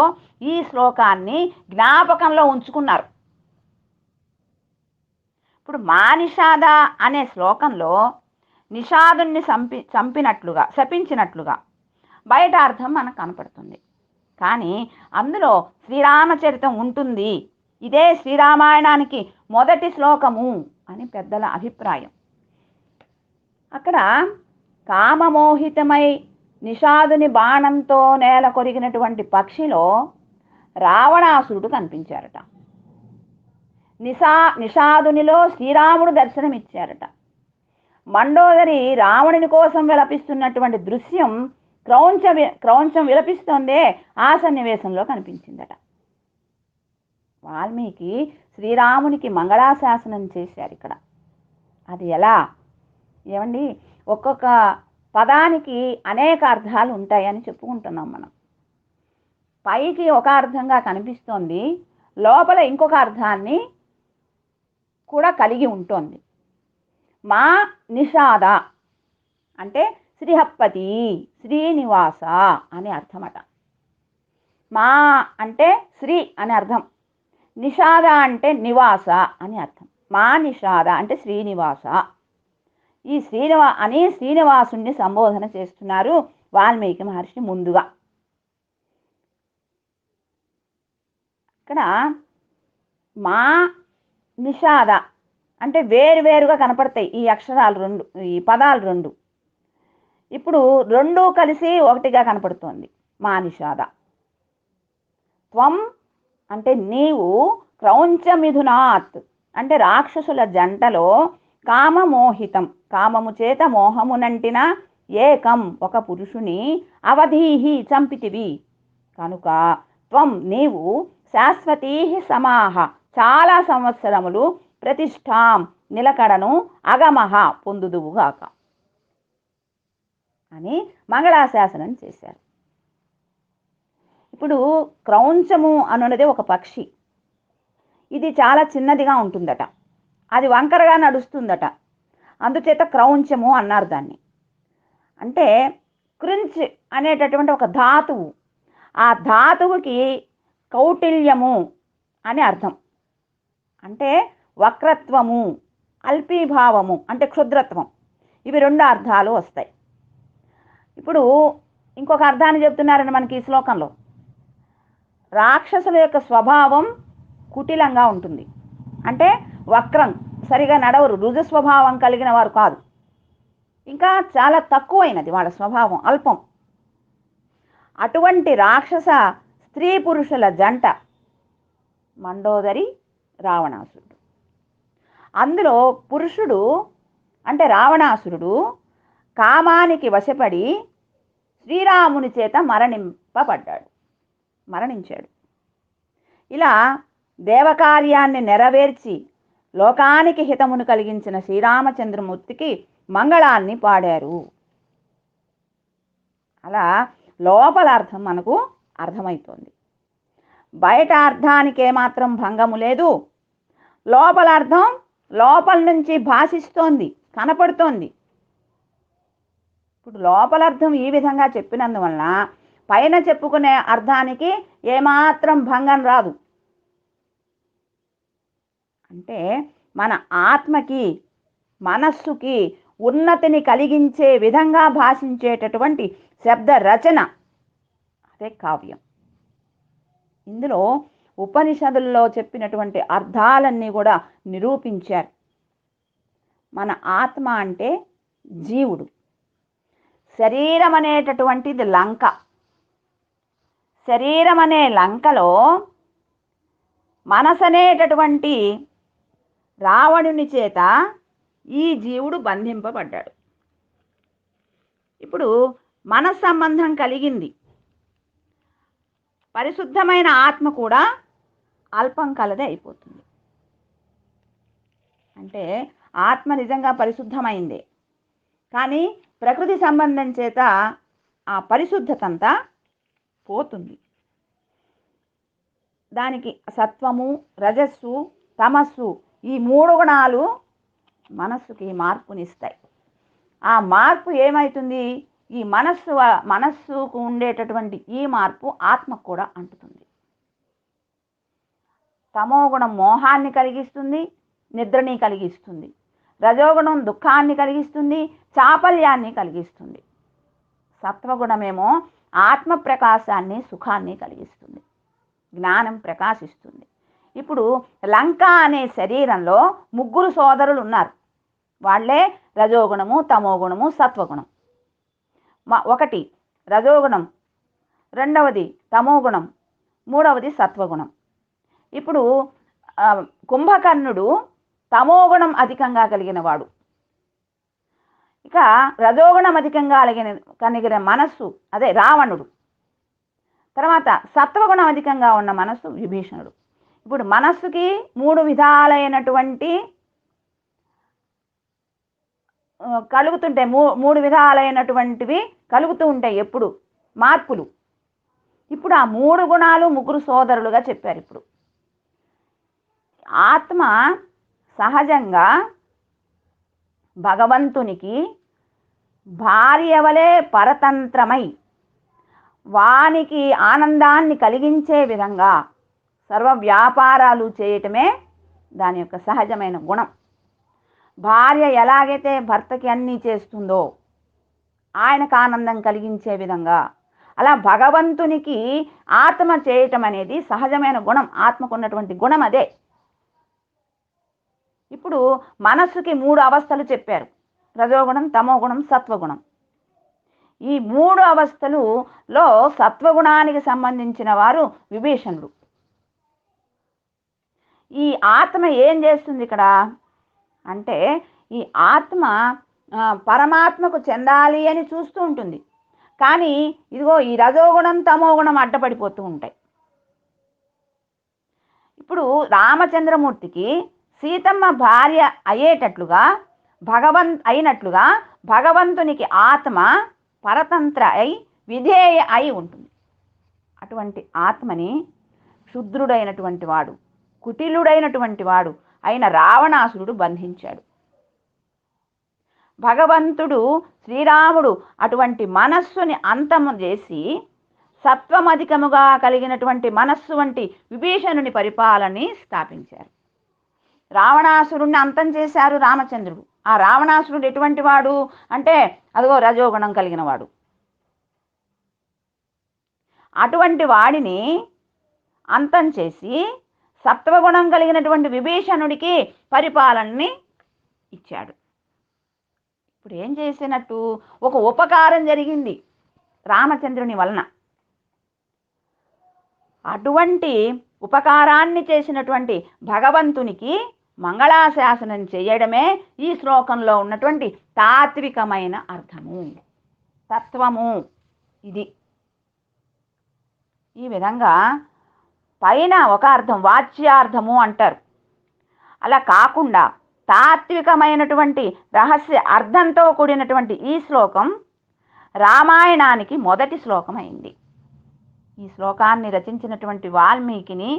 ఈ శ్లోకాన్ని జ్ఞాపకంలో ఉంచుకున్నారు. ఇప్పుడు మానిషాద అనే శ్లోకంలో నిషాదుని శపించినట్లుగా బయట అర్థం మనకు కనపడుతుంది. కానీ అందులో శ్రీరామచరితం ఉంటుంది. ఇదే శ్రీరామాయణానికి మొదటి శ్లోకము అని పెద్దల అభిప్రాయం. అక్కడ కామమోహితమై నిషాదుని బాణంతో నేల కొరిగినటువంటి పక్షిలో రావణాసురుడు కనిపించారట. నిషాదునిలో శ్రీరాముడు దర్శనమిచ్చారట. మండోదరి రావణుని కోసం విలపిస్తున్నటువంటి దృశ్యం క్రౌంచం విలపిస్తోందే, ఆ సన్నివేశంలో కనిపించిందట. వాల్మీకి శ్రీరామునికి మంగళాశాసనం చేశారు ఇక్కడ. అది ఎలా? ఏమండి, ఒక్కొక్క పదానికి అనేక అర్థాలు ఉంటాయని చెప్పుకుంటున్నాం మనం. పైకి ఒక అర్థంగా కనిపిస్తోంది, లోపల ఇంకొక అర్థాన్ని కూడా కలిగి ఉంటుంది. మా నిషాద అంటే శ్రీహప్పతి, శ్రీనివాస అని అర్థమట. మా అంటే శ్రీ అని అర్థం, నిషాద అంటే నివాస అని అర్థం. మా నిషాద అంటే శ్రీనివాస. ఈ శ్రీనివాసుణ్ణి సంబోధన చేస్తున్నారు వాల్మీకి మహర్షి ముందుగా. ఇక్కడ మా నిషాద అంటే వేరువేరుగా కనపడతాయి ఈ అక్షరాలు రెండు, ఈ పదాలు రెండు. ఇప్పుడు రెండు కలిసి ఒకటిగా కనపడుతోంది మా నిషాద. త్వం అంటే నీవు, క్రౌంచమిథునాత్ అంటే రాక్షసుల జంటలో, కామమోహితం కామము చేత మోహమునంటిన, ఏకం ఒక పురుషుని, అవధీహి చంపితివి కనుక, త్వం నీవు, శాశ్వతీ సమాహ చాలా సంవత్సరములు, ప్రతిష్టాం నిలకడను, అగమహ పొందుదువుగాక అని మంగళాశాసనం చేశారు. ఇప్పుడు క్రౌంచము అనున్నది ఒక పక్షి. ఇది చాలా చిన్నదిగా ఉంటుందట, అది వంకరగా నడుస్తుందట, అందుచేత క్రౌంచము అన్నారు దాన్ని. అంటే క్రించ్ అనేటటువంటి ఒక ధాతువు, ఆ ధాతువుకి కౌటిల్యము అని అర్థం. అంటే వక్రత్వము, అల్పీభావము అంటే క్షుద్రత్వం, ఇవి రెండు అర్థాలు వస్తాయి. ఇప్పుడు ఇంకొక అర్థాన్ని చెప్తున్నారని మనకి ఈ శ్లోకంలో. రాక్షసుల యొక్క స్వభావం కుటిలంగా ఉంటుంది, అంటే వక్రం, సరిగా నడవరు, రుజు స్వభావం కలిగిన వారు కాదు, ఇంకా చాలా తక్కువైనది వాళ్ళ స్వభావం, అల్పం. అటువంటి రాక్షస స్త్రీ పురుషుల జంట మండోదరి, రావణాసురుడు. అందులో పురుషుడు అంటే రావణాసురుడు కామానికి వశపడి శ్రీరాముని చేత మరణించాడు. ఇలా దేవకార్యాన్ని నెరవేర్చి లోకానికి హితమును కలిగించిన శ్రీరామచంద్రమూర్తికి మంగళాన్ని పాడారు. అలా లోపల అర్థం మనకు అర్థమవుతోంది. బయట అర్థానికి ఏమాత్రం భంగము లేదు. లోపల అర్థం లోపల నుంచి భాషిస్తోంది, కనపడుతోంది. ఇప్పుడు లోపల అర్థం ఈ విధంగా చెప్పినందువలన పైన చెప్పుకునే అర్థానికి ఏమాత్రం భంగం రాదు. అంటే మన ఆత్మకి, మనస్సుకి ఉన్నతిని కలిగించే విధంగా భాషించేటటువంటి శబ్ద రచన, అదే కావ్యం. ఇందులో ఉపనిషదుల్లో చెప్పినటువంటి అర్థాలన్నీ కూడా నిరూపించారు. మన ఆత్మ అంటే జీవుడు, శరీరం అనేటటువంటిది లంక. శరీరం అనే లంకలో మనసు అనేటటువంటి రావణుని చేత ఈ జీవుడు బంధింపబడ్డాడు. ఇప్పుడు మనస్ సంబంధం కలిగింది. పరిశుద్ధమైన ఆత్మ కూడా అల్పం కలదే అయిపోతుంది. అంటే ఆత్మ నిజంగా పరిశుద్ధమైందే, కానీ ప్రకృతి సంబంధం చేత ఆ పరిశుద్ధతంతా పోతుంది. దానికి సత్వము, రజస్సు, తమస్సు ఈ 3 గుణాలు మనస్సుకి మార్పునిస్తాయి. ఆ మార్పు ఏమవుతుంది? ఈ మనస్సుకు ఉండేటటువంటి ఈ మార్పు ఆత్మకు కూడా అంటుతుంది. తమోగుణం మోహాన్ని కలిగిస్తుంది, నిద్రని కలిగిస్తుంది. రజోగుణం దుఃఖాన్ని కలిగిస్తుంది, చాపల్యాన్ని కలిగిస్తుంది. సత్వగుణమేమో ఆత్మ ప్రకాశాన్ని, సుఖాన్ని కలిగిస్తుంది, జ్ఞానం ప్రకాశిస్తుంది. ఇప్పుడు లంక అనే శరీరంలో 3 సోదరులు ఉన్నారు. వాళ్ళే రజోగుణము, తమోగుణము, సత్వగుణం. ఒకటి రజోగుణం, రెండవది తమోగుణం, మూడవది సత్వగుణం. ఇప్పుడు కుంభకర్ణుడు తమోగుణం అధికంగా కలిగిన వాడు. ఇక రజోగుణం అధికంగా కలిగిన మనస్సు అదే రావణుడు. తర్వాత సత్వగుణం అధికంగా ఉన్న మనస్సు విభీషణుడు. ఇప్పుడు మనస్సుకి 3 విధాలైనటువంటి కలుగుతుంటాయి, 3 విధాలైనటువంటివి కలుగుతూ ఉంటాయి ఎప్పుడు మార్పులు. ఇప్పుడు ఆ 3 గుణాలు 3 సోదరులుగా చెప్పారు. ఇప్పుడు ఆత్మ సహజంగా భగవంతునికి భార్య వలె పరతంత్రమై వానికి ఆనందాన్ని కలిగించే విధంగా సర్వ వ్యాపారాలు చేయటమే దాని యొక్క సహజమైన గుణం. భార్య ఎలాగైతే భర్తకి అన్నీ చేస్తుందో ఆయనకు ఆనందం కలిగించే విధంగా, అలా భగవంతునికి ఆత్మ చేయటం అనేది సహజమైన గుణం. ఆత్మకు ఉన్నటువంటి గుణం అదే. ఇప్పుడు మనస్సుకి 3 అవస్థలు చెప్పారు: రజోగుణం, తమోగుణం, సత్వగుణం. ఈ 3 అవస్థలులో సత్వగుణానికి సంబంధించిన వారు విభీషణుడు. ఈ ఆత్మ ఏం చేస్తుంది ఇక్కడ అంటే, ఈ ఆత్మ పరమాత్మకు చెందాలి అని చూస్తూ ఉంటుంది. కానీ ఇదిగో ఈ రజోగుణం, తమోగుణం అడ్డపడిపోతూ ఉంటాయి. ఇప్పుడు రామచంద్రమూర్తికి సీతమ్మ భార్య అయ్యేటట్లుగా అయినట్లుగా భగవంతునికి ఆత్మ పరతంత్ర అయి విధేయ అయి ఉంటుంది. అటువంటి ఆత్మని క్షుద్రుడైనటువంటి వాడు, కుటిలుడైనటువంటి వాడు అయిన రావణాసురుడు బంధించాడు. భగవంతుడు శ్రీరాముడు అటువంటి మనస్సుని అంతము చేసి సత్వమధికముగా కలిగినటువంటి మనస్సు వంటి విభీషణుని పరిపాలనని స్థాపించారు. రావణాసురుణ్ణి అంతం చేశారు రామచంద్రుడు. ఆ రావణాసురుడు ఎటువంటి వాడు అంటే అదిగో రజోగుణం కలిగిన వాడు. అటువంటి వాడిని అంతం చేసి సత్వగుణం కలిగినటువంటి విభీషణుడికి పరిపాలనని ఇచ్చాడు. ఇప్పుడు ఏం చేసినట్టు? ఒక ఉపకారం జరిగింది రామచంద్రుని వలన. అటువంటి ఉపకారాన్ని చేసినటువంటి భగవంతునికి మంగళాశాసనం చేయడమే ఈ శ్లోకంలో ఉన్నటువంటి తాత్వికమైన అర్థము, తత్వము. ఇది ఈ విధంగా పైన ఒక అర్థం వాచ్యార్థము అంటారు. అలా కాకుండా తాత్వికమైనటువంటి రహస్య అర్థంతో కూడినటువంటి ఈ శ్లోకం రామాయణానికి మొదటి శ్లోకం అయింది. ఈ శ్లోకాన్ని రచించినటువంటి వాల్మీకిని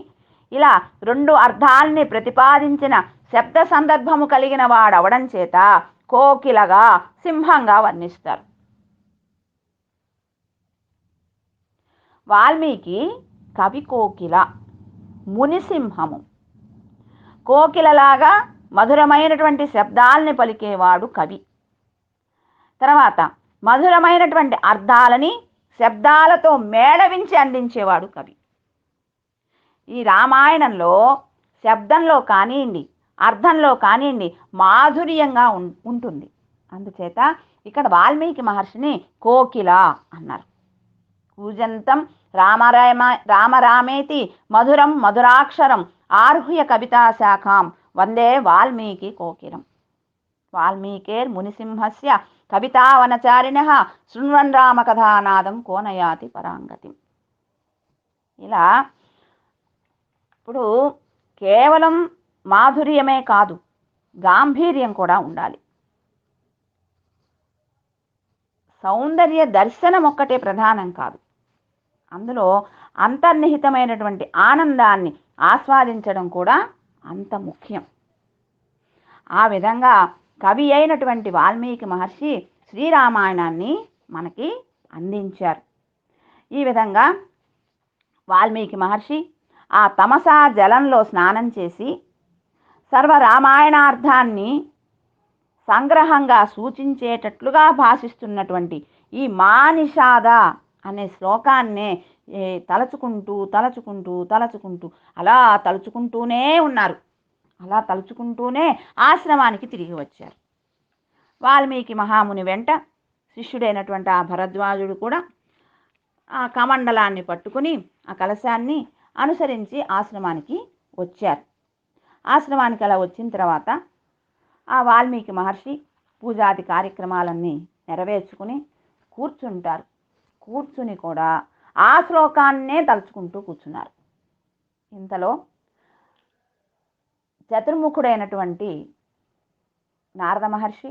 ఇలా 2 అర్థాలని ప్రతిపాదించిన శబ్ద సందర్భము కలిగిన వాడవడం చేత కోకిలగా, సింహంగా వర్ణిస్తారు. వాల్మీకి కవి కోకిల, మునిసింహము. కోకిలలాగా మధురమైనటువంటి శబ్దాలని పలికేవాడు కవి. తర్వాత మధురమైనటువంటి అర్థాలని శబ్దాలతో మేళవించి అందించేవాడు కవి. ఈ రామాయణంలో శబ్దంలో కానివ్వండి, అర్థంలో కానివ్వండి మాధుర్యంగా ఉంటుంది. అందుచేత ఇక్కడ వాల్మీకి మహర్షిని కోకిల అన్నారు. కూజంతం రామరామేతి మధురం మధురాక్షరం ఆర్హ్య కవితా శాఖాం వందే వాల్మీకి కోకిలం. వాల్మీకేర్ మునిసింహస్య కవితావనచారిణః శృణ్వన్ రామకథానాదం కోనయాతి పరాంగతిం. ఇలా ఇప్పుడు కేవలం మాధుర్యమే కాదు, గాంభీర్యం కూడా ఉండాలి. సౌందర్య దర్శనం ఒక్కటే ప్రధానం కాదు, అందులో అంతర్నిహితమైనటువంటి ఆనందాన్ని ఆస్వాదించడం కూడా అంత ముఖ్యం. ఆ విధంగా కవి అయినటువంటి వాల్మీకి మహర్షి శ్రీరామాయణాన్ని మనకి అందించారు. ఈ విధంగా వాల్మీకి మహర్షి ఆ తమసా జలంలో స్నానం చేసి సర్వరామాయణార్థాన్ని సంగ్రహంగా సూచించేటట్లుగా భాషిస్తున్నటువంటి ఈ మానిషాద అనే శ్లోకాన్నే తలుచుకుంటూ తలుచుకుంటూ తలుచుకుంటూ అలా తలుచుకుంటూనే ఉన్నారు. అలా తలుచుకుంటూనే ఆశ్రమానికి తిరిగి వచ్చారు. వాల్మీకి మహాముని వెంట శిష్యుడైనటువంటి ఆ భరద్వాజుడు కూడా ఆ కమండలాన్ని పట్టుకుని ఆ కలశాన్ని అనుసరించి ఆశ్రమానికి వచ్చారు. ఆశ్రమానికి అలా వచ్చిన తర్వాత ఆ వాల్మీకి మహర్షి పూజాది కార్యక్రమాలన్నీ నెరవేర్చుకుని కూర్చుంటారు. కూర్చుని కూడా ఆ శ్లోకాన్నే తలుచుకుంటూ కూర్చున్నారు. ఇంతలో చతుర్ముఖుడైనటువంటి నారద మహర్షి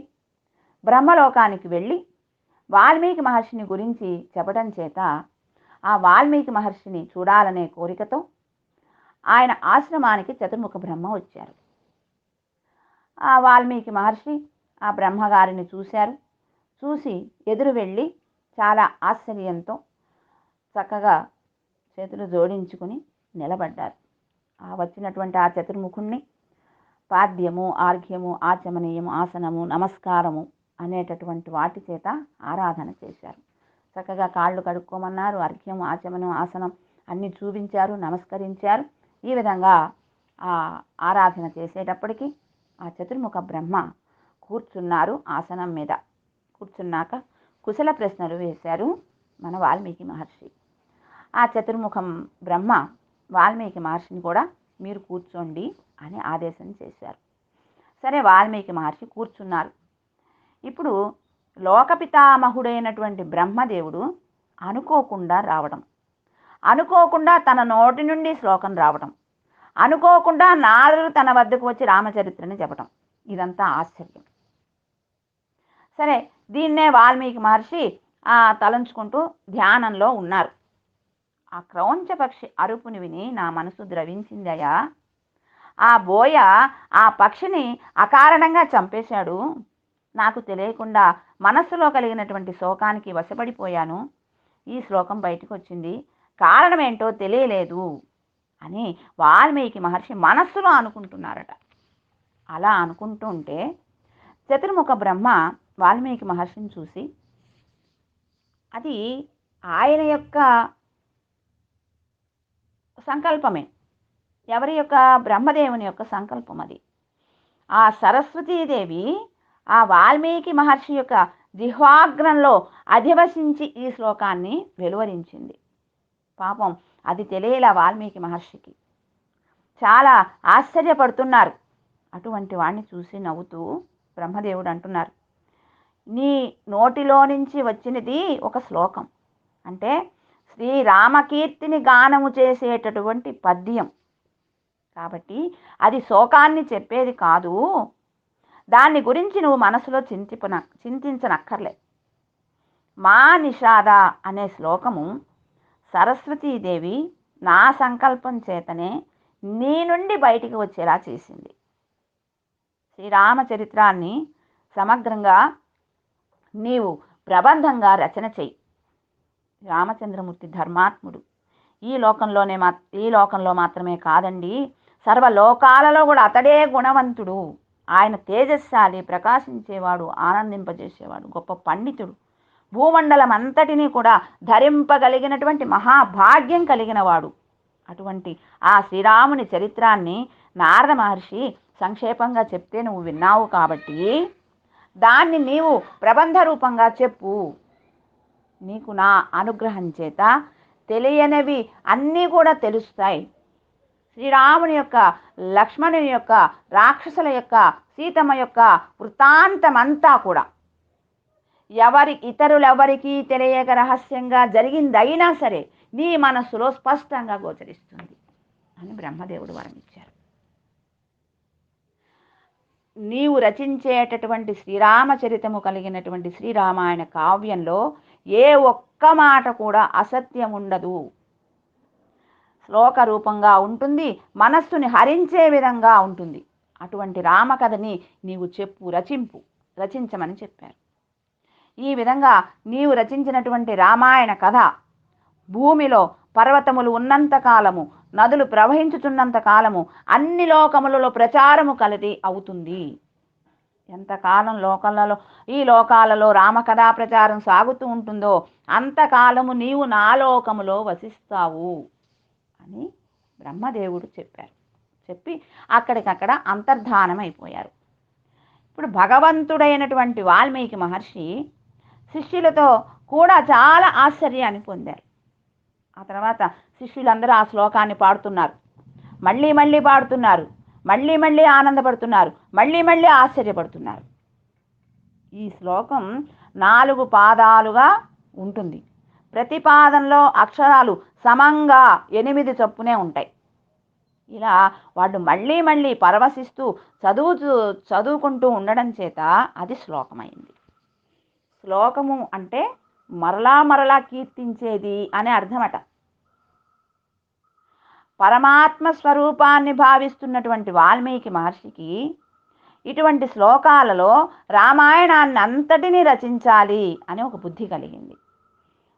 బ్రహ్మలోకానికి వెళ్ళి వాల్మీకి మహర్షిని గురించి చెప్పడం చేత ఆ వాల్మీకి మహర్షిని చూడాలనే కోరికతో ఆయన ఆశ్రమానికి చతుర్ముఖ బ్రహ్మ వచ్చారు. ఆ వాల్మీకి మహర్షి ఆ బ్రహ్మగారిని చూశారు. చూసి ఎదురు వెళ్ళి చాలా ఆశ్చర్యంతో చక్కగా చేతులు జోడించుకుని నిలబడ్డారు. ఆ వచ్చినటువంటి ఆ చతుర్ముఖుణ్ణి పాద్యము, ఆర్ఘ్యము, ఆచమనీయము, ఆసనము, నమస్కారము అనేటటువంటి వాటి చేత ఆరాధన చేశారు. చక్కగా కాళ్ళు కడుక్కోమన్నారు. అర్ఘ్యం, ఆచమనం, ఆసనం అన్నీ చూపించారు, నమస్కరించారు. ఈ విధంగా ఆ ఆరాధన చేసేటప్పటికి ఆ చతుర్ముఖ బ్రహ్మ కూర్చున్నారు. ఆసనం మీద కూర్చున్నాక కుశల ప్రశ్నలు వేశారు మన వాల్మీకి మహర్షి. ఆ చతుర్ముఖం బ్రహ్మ వాల్మీకి మహర్షిని కూడా మీరు కూర్చోండి అని ఆదేశం చేశారు. సరే, వాల్మీకి మహర్షి కూర్చున్నారు. ఇప్పుడు లోకపితామహుడైనటువంటి బ్రహ్మదేవుడు అనుకోకుండా రావడం, అనుకోకుండా తన నోటి నుండి శ్లోకం రావడం, అనుకోకుండా నారదుడు తన వద్దకు వచ్చి రామచరిత్రని చెప్పడం, ఇదంతా ఆశ్చర్యం. సరే, దీన్నే వాల్మీకి మహర్షి తలంచుకుంటూ ధ్యానంలో ఉన్నారు. ఆ క్రౌంచ పక్షి అరుపుని విని నా మనసు ద్రవించిందయా. ఆ బోయ ఆ పక్షిని అకారణంగా చంపేశాడు. నాకు తెలియకుండా మనస్సులో కలిగినటువంటి శోకానికి వశపడిపోయాను. ఈ శ్లోకం బయటకు వచ్చింది, కారణం ఏంటో తెలియలేదు అని వాల్మీకి మహర్షి మనస్సులో అనుకుంటున్నారట. అలా అనుకుంటూ ఉంటే చతుర్ముఖ బ్రహ్మ వాల్మీకి మహర్షిని చూసి, అది ఆయన యొక్క సంకల్పమే, ఎవరి యొక్క? బ్రహ్మదేవుని యొక్క సంకల్పం అది. ఆ సరస్వతీదేవి ఆ వాల్మీకి మహర్షి యొక్క జిహ్వాగ్రంలో అధివసించి ఈ శ్లోకాన్ని వెలువరించింది. పాపం అది తెలియలా వాల్మీకి మహర్షికి. చాలా ఆశ్చర్యపడుతున్నారు. అటువంటి వాడిని చూసి నవ్వుతూ బ్రహ్మదేవుడు అంటున్నారు, నీ నోటిలో నుంచి వచ్చినది ఒక శ్లోకం, అంటే శ్రీరామకీర్తిని గానము చేసేటటువంటి పద్యం. కాబట్టి అది శోకాన్ని చెప్పేది కాదు. దాన్ని గురించి నువ్వు మనసులో చింతించనక్కర్లే. మా నిషాద అనే శ్లోకము సరస్వతీదేవి నా సంకల్పం చేతనే నీ నుండి బయటికి వచ్చేలా చేసింది. శ్రీరామచరిత్రాన్ని సమగ్రంగా నీవు ప్రబంధంగా రచన చెయ్యి. రామచంద్రమూర్తి ధర్మాత్ముడు. ఈ లోకంలో మాత్రమే కాదండి, సర్వలోకాలలో కూడా అతడే గుణవంతుడు, ఆయన తేజస్శాలి, ప్రకాశించేవాడు, ఆనందింపజేసేవాడు, గొప్ప పండితుడు, భూమండలం అంతటినీ కూడా ధరింపగలిగినటువంటి మహాభాగ్యం కలిగిన వాడు. అటువంటి ఆ శ్రీరాముని చరిత్రాన్ని నారద మహర్షి సంక్షేపంగా చెప్తే నువ్వు విన్నావు కాబట్టి దాన్ని నీవు ప్రబంధ రూపంగా చెప్పు. నీకు నా అనుగ్రహం చేత తెలియనివి అన్నీ కూడా తెలుస్తాయి. శ్రీరాముని యొక్క, లక్ష్మణుని యొక్క, రాక్షసుల యొక్క, సీతమ్మ యొక్క వృత్తాంతమంతా కూడా ఇతరులెవరికీ తెలియక రహస్యంగా జరిగిందైనా సరే నీ మనస్సులో స్పష్టంగా గోచరిస్తుంది అని బ్రహ్మదేవుడు వరమిచ్చారు. నీవు రచించేటటువంటి శ్రీరామచరితము కలిగినటువంటి శ్రీరామాయణ కావ్యంలో ఏ ఒక్క మాట కూడా అసత్యం ఉండదు. శ్లోక రూపంగా ఉంటుంది, మనస్సుని హరించే విధంగా ఉంటుంది. అటువంటి రామకథని నీవు రచించమని చెప్పారు. ఈ విధంగా నీవు రచించినటువంటి రామాయణ కథ భూమిలో పర్వతములు ఉన్నంత కాలము, నదులు ప్రవహించుతున్నంత కాలము అన్ని లోకములలో ప్రచారము కలది అవుతుంది. ఎంతకాలం ఈ లోకాలలో రామకథా ప్రచారం సాగుతూ ఉంటుందో అంతకాలము నీవు నా లోకములో వసిస్తావు అని బ్రహ్మదేవుడు చెప్పారు. చెప్పి అక్కడికక్కడ అంతర్ధానం అయిపోయారు. ఇప్పుడు భగవంతుడైనటువంటి వాల్మీకి మహర్షి శిష్యులతో కూడా చాలా ఆశ్చర్యాన్ని పొందారు. ఆ తర్వాత శిష్యులందరూ ఆ శ్లోకాన్ని పాడుతున్నారు, మళ్ళీ పాడుతున్నారు, మళ్ళీ ఆనందపడుతున్నారు, మళ్ళీ ఆశ్చర్యపడుతున్నారు. ఈ శ్లోకం 4 పాదాలుగా ఉంటుంది. ప్రతి పాదంలో అక్షరాలు సమంగా 8 చొప్పునే ఉంటాయి. ఇలా వాళ్ళు మళ్ళీ పరవశిస్తూ చదువుకుంటూ ఉండడం చేత అది శ్లోకమైంది. శ్లోకము అంటే మరలా కీర్తించేది అనే అర్థమట. పరమాత్మ స్వరూపాన్ని భావిస్తున్నటువంటి వాల్మీకి మహర్షికి ఇటువంటి శ్లోకాలలో రామాయణాన్ని అంతటినీ రచించాలి అని ఒక బుద్ధి కలిగింది.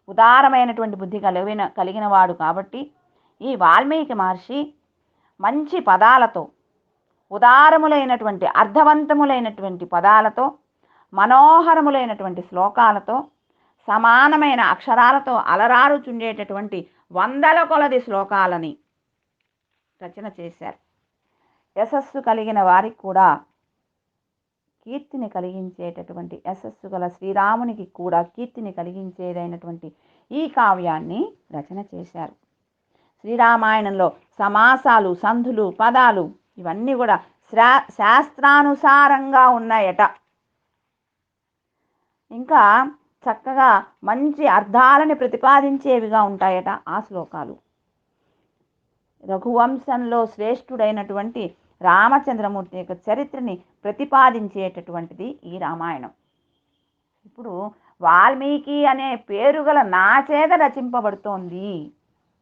ఉదారమైనటువంటి బుద్ధి కలిగిన వాడు కాబట్టి ఈ వాల్మీకి మహర్షి మంచి పదాలతో, ఉదారములైనటువంటి అర్థవంతములైనటువంటి పదాలతో, మనోహరములైనటువంటి శ్లోకాలతో, సమానమైన అక్షరాలతో అలరారుచుండేటటువంటి 100 కొలది శ్లోకాలని రచన చేశారు. యశస్సు కలిగిన వారికి కూడా కీర్తిని కలిగించేటటువంటి, యశస్సు గల శ్రీరామునికి కూడా కీర్తిని కలిగించేదైనటువంటి ఈ కావ్యాన్ని రచన చేశారు. శ్రీరామాయణంలో సమాసాలు, సంధులు, పదాలు ఇవన్నీ కూడా శాస్త్రానుసారంగా ఉన్నాయట. ఇంకా చక్కగా మంచి అర్థాలని ప్రతిపాదించేవిగా ఉంటాయట ఆ శ్లోకాలు. రఘువంశంలో శ్రేష్ఠుడైనటువంటి రామచంద్రమూర్తి యొక్క చరిత్రని ప్రతిపాదించేటటువంటిది ఈ రామాయణం. ఇప్పుడు వాల్మీకి అనే పేరు గల నా చేత రచింపబడుతోంది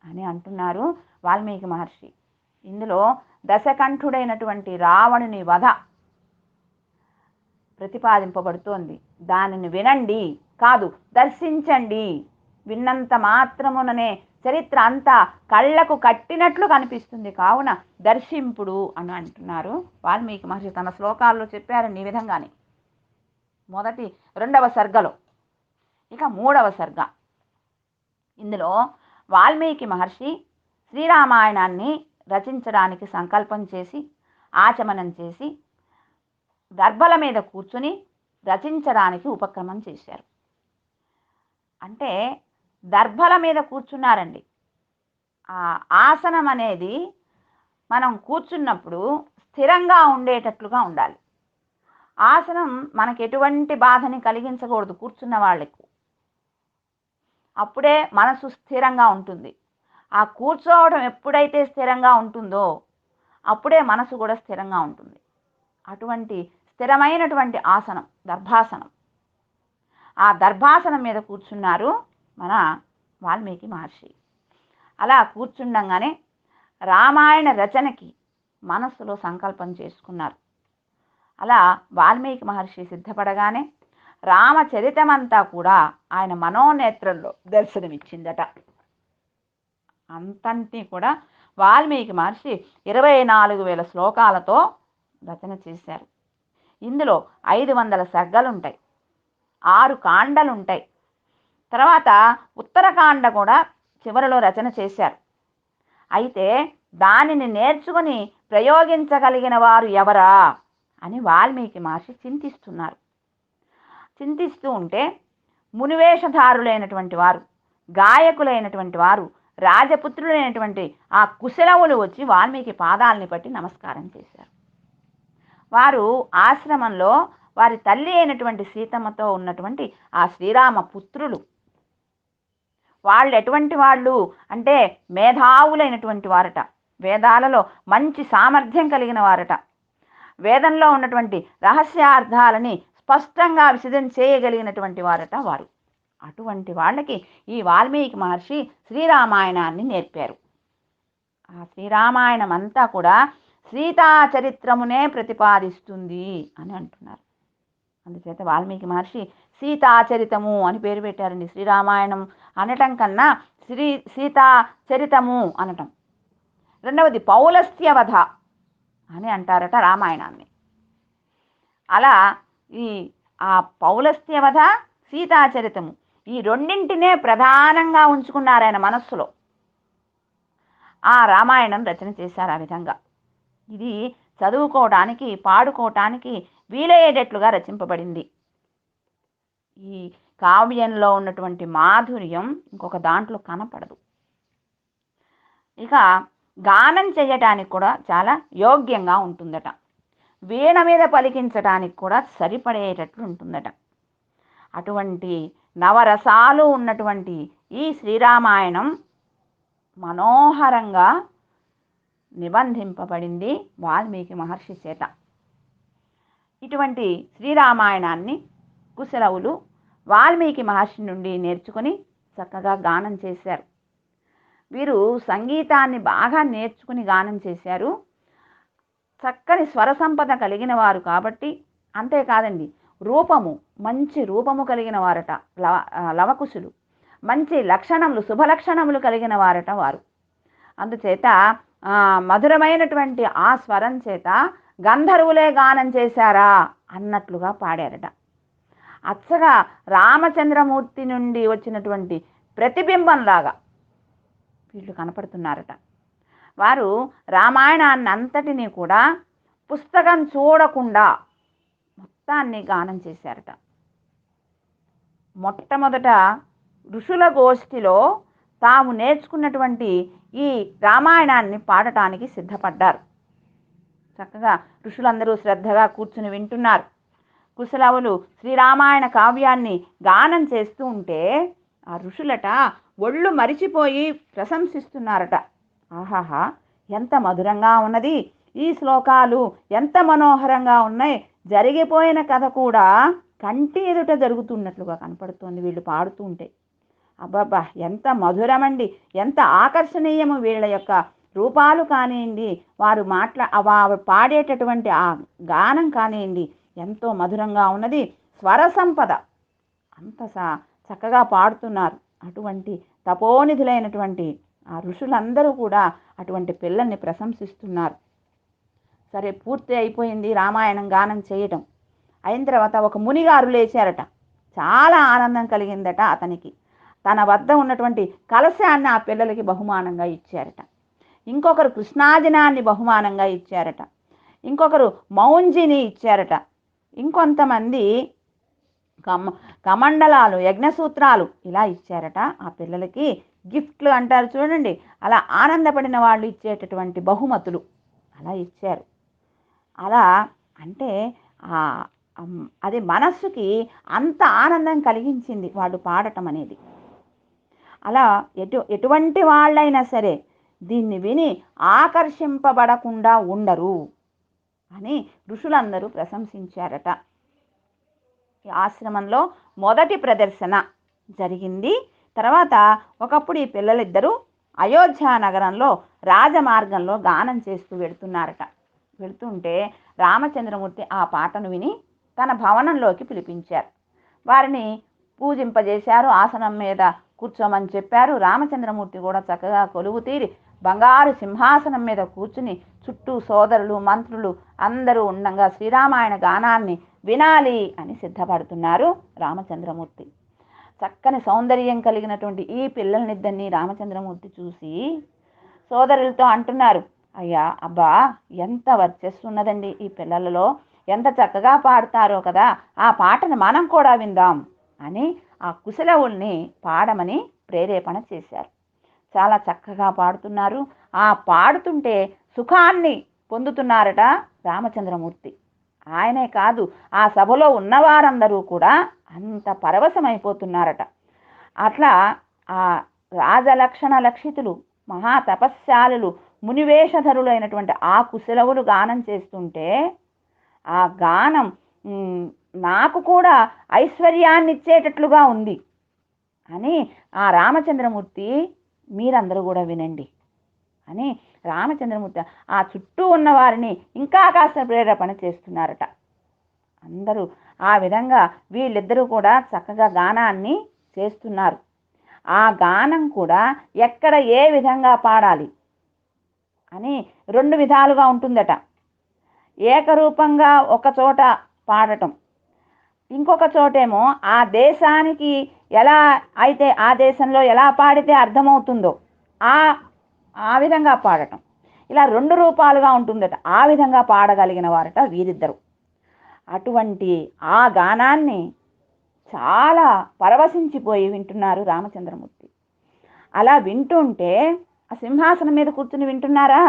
అని అంటున్నారు వాల్మీకి మహర్షి. ఇందులో దశకంఠుడైనటువంటి రావణుని వధ ప్రతిపాదింపబడుతోంది. దానిని వినండి, కాదు దర్శించండి. విన్నంత మాత్రముననే చరిత్ర అంతా కళ్ళకు కట్టినట్లు కనిపిస్తుంది. కావున దర్శింపుడు అని అంటున్నారు వాల్మీకి మహర్షి తన శ్లోకాల్లో చెప్పారని. ఈ విధంగానే 2వ సర్గలో, ఇక 3వ సర్గ, ఇందులో వాల్మీకి మహర్షి శ్రీరామాయణాన్ని రచించడానికి సంకల్పం చేసి, ఆచమనం చేసి, దర్భల మీద కూర్చుని రచించడానికి ఉపక్రమం చేశారు. అంటే దర్భల మీద కూర్చున్నారండి. ఆ ఆసనం అనేది మనం కూర్చున్నప్పుడు స్థిరంగా ఉండేటట్లుగా ఉండాలి. ఆసనం మనకు ఎటువంటి బాధని కలిగించకూడదు కూర్చున్న వాళ్ళకు. అప్పుడే మనసు స్థిరంగా ఉంటుంది. ఆ కూర్చోవడం ఎప్పుడైతే స్థిరంగా ఉంటుందో అప్పుడే మనసు కూడా స్థిరంగా ఉంటుంది. అటువంటి స్థిరమైనటువంటి ఆసనం దర్భాసనం. ఆ దర్భాసనం మీద కూర్చున్నారు మన వాల్మీకి మహర్షి. అలా కూర్చుండగానే రామాయణ రచనకి మనస్సులో సంకల్పం చేసుకున్నారు. అలా వాల్మీకి మహర్షి సిద్ధపడగానే రామచరితమంతా కూడా ఆయన మనోనేత్రంలో దర్శనమిచ్చిందట. అంతటి కూడా వాల్మీకి మహర్షి 24,000 శ్లోకాలతో రచన చేశారు. ఇందులో 500 సర్గలుంటాయి, 6 కాండలుంటాయి. తర్వాత ఉత్తరకాండ కూడా చివరిలో రచన చేశారు. అయితే దానిని నేర్చుకుని ప్రయోగించగలిగిన వారు ఎవరా అని వాల్మీకి మహర్షి చింతిస్తున్నారు. చింతిస్తూ ఉంటే మునివేషధారులైనటువంటి వారు, గాయకులైనటువంటి వారు, రాజపుత్రులైనటువంటి ఆ కుశలవులు వచ్చి వాల్మీకి పాదాలని పట్టి నమస్కారం చేశారు. వారు ఆశ్రమంలో వారి తల్లి అయినటువంటి సీతమ్మతో ఉన్నటువంటి ఆ శ్రీరామ పుత్రులు. వాళ్ళు ఎటువంటి వాళ్ళు అంటే మేధావులైనటువంటి వారట, వేదాలలో మంచి సామర్థ్యం కలిగిన వారట, వేదంలో ఉన్నటువంటి రహస్యార్థాలని స్పష్టంగా విశదం చేయగలిగినటువంటి వారట వారు. అటువంటి వాళ్ళకి ఈ వాల్మీకి మహర్షి శ్రీరామాయణాన్ని నేర్పారు. ఆ శ్రీరామాయణం అంతా కూడా సీతాచరిత్రమునే ప్రతిపాదిస్తుంది అని అంటున్నారు. అందుచేత వాల్మీకి మహర్షి సీతాచరితము అని పేరు పెట్టారండి. శ్రీరామాయణం అనటం కన్నా సీతాచరితము అనటం. రెండవది పౌలస్త్యవధ అని అంటారట రామాయణాన్ని. అలా ఆ పౌలస్త్యవధ, సీతాచరితము ఈ రెండింటినే ప్రధానంగా ఉంచుకున్నారు ఆయన మనస్సులో. ఆ రామాయణం రచన చేశారు. ఆ విధంగా ఇది చదువుకోవడానికి, పాడుకోవటానికి వీలయ్యేటట్లుగా రచింపబడింది. ఈ కావ్యంలో ఉన్నటువంటి మాధుర్యం ఇంకొక దాంట్లో కనపడదు. ఇక గానం చేయటానికి కూడా చాలా యోగ్యంగా ఉంటుందట. వీణ మీద పలికించడానికి కూడా సరిపడేటట్లు ఉంటుందట. అటువంటి నవరసాలు ఉన్నటువంటి ఈ శ్రీరామాయణం మనోహరంగా నిబంధింపబడింది వాల్మీకి మహర్షి చేత. ఇటువంటి శ్రీరామాయణాన్ని కుశలవులు వాల్మీకి మహర్షి నుండి నేర్చుకుని చక్కగా గానం చేశారు. వీరు సంగీతాన్ని బాగా నేర్చుకుని గానం చేశారు. చక్కని స్వర సంపద కలిగిన వారు కాబట్టి, అంతేకాదండి రూపము, మంచి రూపము కలిగిన వారట లవకుశులు. మంచి లక్షణములు, శుభలక్షణములు కలిగిన వారట వారు. అందుచేత మధురమైనటువంటి ఆ స్వరం చేత గంధర్వులే గానం చేశారా అన్నట్లుగా పాడారట. అచ్చగా రామచంద్రమూర్తి నుండి వచ్చినటువంటి ప్రతిబింబంలాగా వీళ్ళు కనపడుతున్నారట. వారు రామాయణాన్ని అంతటినీ కూడా పుస్తకం చూడకుండా మొత్తాన్ని గానం చేశారట. మొట్టమొదట ఋషుల గోష్ఠిలో తాము నేర్చుకున్నటువంటి ఈ రామాయణాన్ని పాడటానికి సిద్ధపడ్డారు. చక్కగా ఋషులందరూ శ్రద్ధగా కూర్చుని వింటున్నారు. కుశలవులు శ్రీరామాయణ కావ్యాన్ని గానం చేస్తూ ఉంటే ఆ ఋషులట ఒళ్ళు మరిచిపోయి ప్రశంసిస్తున్నారట. ఆహాహా, ఎంత మధురంగా ఉన్నది, ఈ శ్లోకాలు ఎంత మనోహరంగా ఉన్నాయి, జరిగిపోయిన కథ కూడా కంటి ఎదుట జరుగుతున్నట్లుగా కనపడుతోంది వీళ్ళు పాడుతూ ఉంటే. అబ్బబ్బా, ఎంత మధురమండి, ఎంత ఆకర్షణీయము వీళ్ళ యొక్క రూపాలు కానివ్వండి, వారు పాడేటటువంటి ఆ గానం కానివ్వండి, ఎంతో మధురంగా ఉన్నది. స్వర సంపద అంత చక్కగా పాడుతున్నారు. అటువంటి తపోనిధులైనటువంటి ఆ ఋషులందరూ కూడా అటువంటి పిల్లల్ని ప్రశంసిస్తున్నారు. సరే, పూర్తి అయిపోయింది రామాయణం గానం చేయటం. అయిన తర్వాత ఒక మునిగారు లేచారట. చాలా ఆనందం కలిగిందట అతనికి. తన వద్ద ఉన్నటువంటి కలశాన్ని ఆ పిల్లలకి బహుమానంగా ఇచ్చారట. ఇంకొకరు కృష్ణాజినాన్ని బహుమానంగా ఇచ్చారట. ఇంకొకరు మౌంజిని ఇచ్చారట. ఇంకొంతమంది కమండలాలు, యజ్ఞసూత్రాలు ఇలా ఇచ్చారట. ఆ పిల్లలకి గిఫ్ట్లు అంటారు చూడండి, అలా ఆనందపడిన వాళ్ళు ఇచ్చేటటువంటి బహుమతులు అలా ఇచ్చారు. అలా అంటే అది మనస్సుకి అంత ఆనందం కలిగించింది వాళ్ళు పాడటం అనేది. అలా ఎటువంటి వాళ్ళైనా సరే దీన్ని విని ఆకర్షింపబడకుండా ఉండరు అని ఋషులందరూ ప్రశంసించారట. ఈ ఆశ్రమంలో మొదటి ప్రదర్శన జరిగింది. తర్వాత ఒకప్పుడు ఈ పిల్లలిద్దరూ అయోధ్య నగరంలో రాజమార్గంలో గానం చేస్తూ వెళుతున్నారట. వెళుతుంటే రామచంద్రమూర్తి ఆ పాటను విని తన భవనంలోకి పిలిపించారు. వారిని పూజింపజేశారు, ఆసనం మీద కూర్చోమని చెప్పారు. రామచంద్రమూర్తి కూడా చక్కగా కొలువు తీరి బంగారు సింహాసనం మీద కూర్చుని చుట్టూ సోదరులు మంత్రులు అందరూ ఉండగా శ్రీరామాయణ గానాన్ని వినాలి అని సిద్ధపడుతున్నారు రామచంద్రమూర్తి. చక్కని సౌందర్యం కలిగినటువంటి ఈ పిల్లలనిద్దరినీ రామచంద్రమూర్తి చూసి సోదరులతో అంటున్నారు, అయ్యా అబ్బా ఎంత వర్చస్సు ఉన్నదండి ఈ పిల్లలలో, ఎంత చక్కగా పాడతారో కదా, ఆ పాటను మనం కూడా విందాం అని ఆ కుశలవుల్ని పాడమని ప్రేరేపణ చేశారు. చాలా చక్కగా పాడుతున్నారు. ఆ పాడుతుంటే సుఖాన్ని పొందుతున్నారట రామచంద్రమూర్తి. ఆయనే కాదు, ఆ సభలో ఉన్నవారందరూ కూడా అంత పరవశమైపోతున్నారట. అట్లా ఆ రాజలక్షణ లక్షితులు మహాతపస్శాలులు మునివేషధరులైనటువంటి ఆ కుశలవులు గానం చేస్తుంటే ఆ గానం నాకు కూడా ఐశ్వర్యాన్ని ఇచ్చేటట్లుగా ఉంది అని ఆ రామచంద్రమూర్తి మీరందరూ కూడా వినండి అని రామచంద్రమూర్తి ఆ చుట్టూ ఉన్న వారిని ఇంకా కాస్త ప్రేరేపణ చేస్తున్నారట. అందరూ ఆ విధంగా వీళ్ళిద్దరూ కూడా చక్కగా గానాన్ని చేస్తున్నారు. ఆ గానం కూడా ఎక్కడ ఏ విధంగా పాడాలి అని 2 విధాలుగా ఉంటుందట. ఏకరూపంగా ఒక చోట పాడటం, ఇంకొక చోటేమో ఆ దేశానికి ఎలా అయితే ఆ దేశంలో ఎలా పాడితే అర్థమవుతుందో ఆ విధంగా పాడటం. ఇలా 2 రూపాలుగా ఉంటుందట. ఆ విధంగా పాడగలిగిన వారట వీరిద్దరు. అటువంటి ఆ గానాన్ని చాలా పరవశించిపోయి వింటున్నారు రామచంద్రమూర్తి. అలా వింటుంటే ఆ సింహాసనం మీద కూర్చుని వింటున్నారా,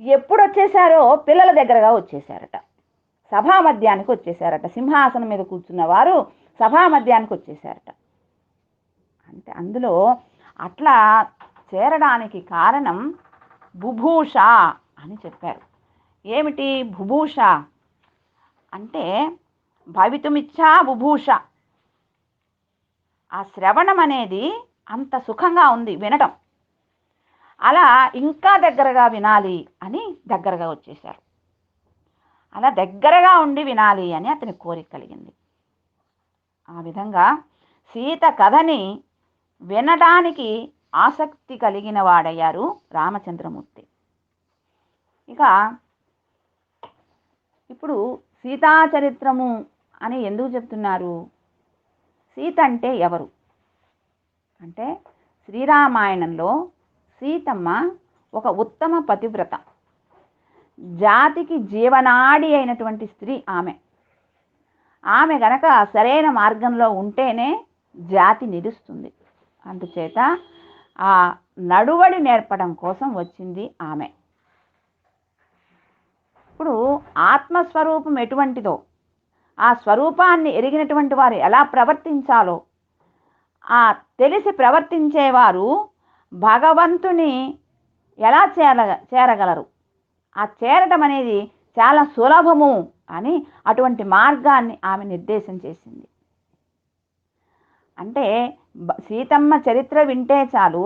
ఎప్పుడు వచ్చేసారో పిల్లల దగ్గరగా వచ్చేసారట. సభా మధ్యానికి వచ్చేసారట. సింహాసనం మీద కూర్చున్న వారు సభా మధ్యానికి వచ్చేసారట. అంటే అందులో అట్లా చేరడానికి కారణం బుభూష అని చెప్పారు. ఏమిటి బుభూష అంటే భవితుమిచ్చా బుభూష. ఆ శ్రవణం అనేది అంత సుఖంగా ఉంది వినటం. అలా ఇంకా దగ్గరగా వినాలి అని దగ్గరగా వచ్చేశారు. అలా దగ్గరగా ఉండి వినాలి అని అతని కోరిక కలిగింది. ఆ విధంగా సీత కథని వినడానికి ఆసక్తి కలిగిన వాడయ్యారు రామచంద్రమూర్తి. ఇక ఇప్పుడు సీతా చరిత్రము అని ఎందుకు చెప్తున్నారు? సీత అంటే ఎవరు అంటే శ్రీరామాయణంలో సీతమ్మ ఒక ఉత్తమ పతివ్రత, జాతికి జీవనాడి అయినటువంటి స్త్రీ ఆమె గనక సరైన మార్గంలో ఉంటేనే జాతి నిలుస్తుంది. అందుచేత ఆ నడువడి నేర్పడం కోసం వచ్చింది ఆమె. ఇప్పుడు ఆత్మస్వరూపం ఎటువంటిదో ఆ స్వరూపాన్ని ఎరిగినటువంటి వారు ఎలా ప్రవర్తించాలో ఆ తెలిసి ప్రవర్తించేవారు భగవంతుని ఎలా చేరగలరు, ఆ చేరటం అనేది చాలా సులభము అని అటువంటి మార్గాన్ని ఆమె నిర్దేశం చేసింది. అంటే సీతమ్మ చరిత్ర వింటే చాలు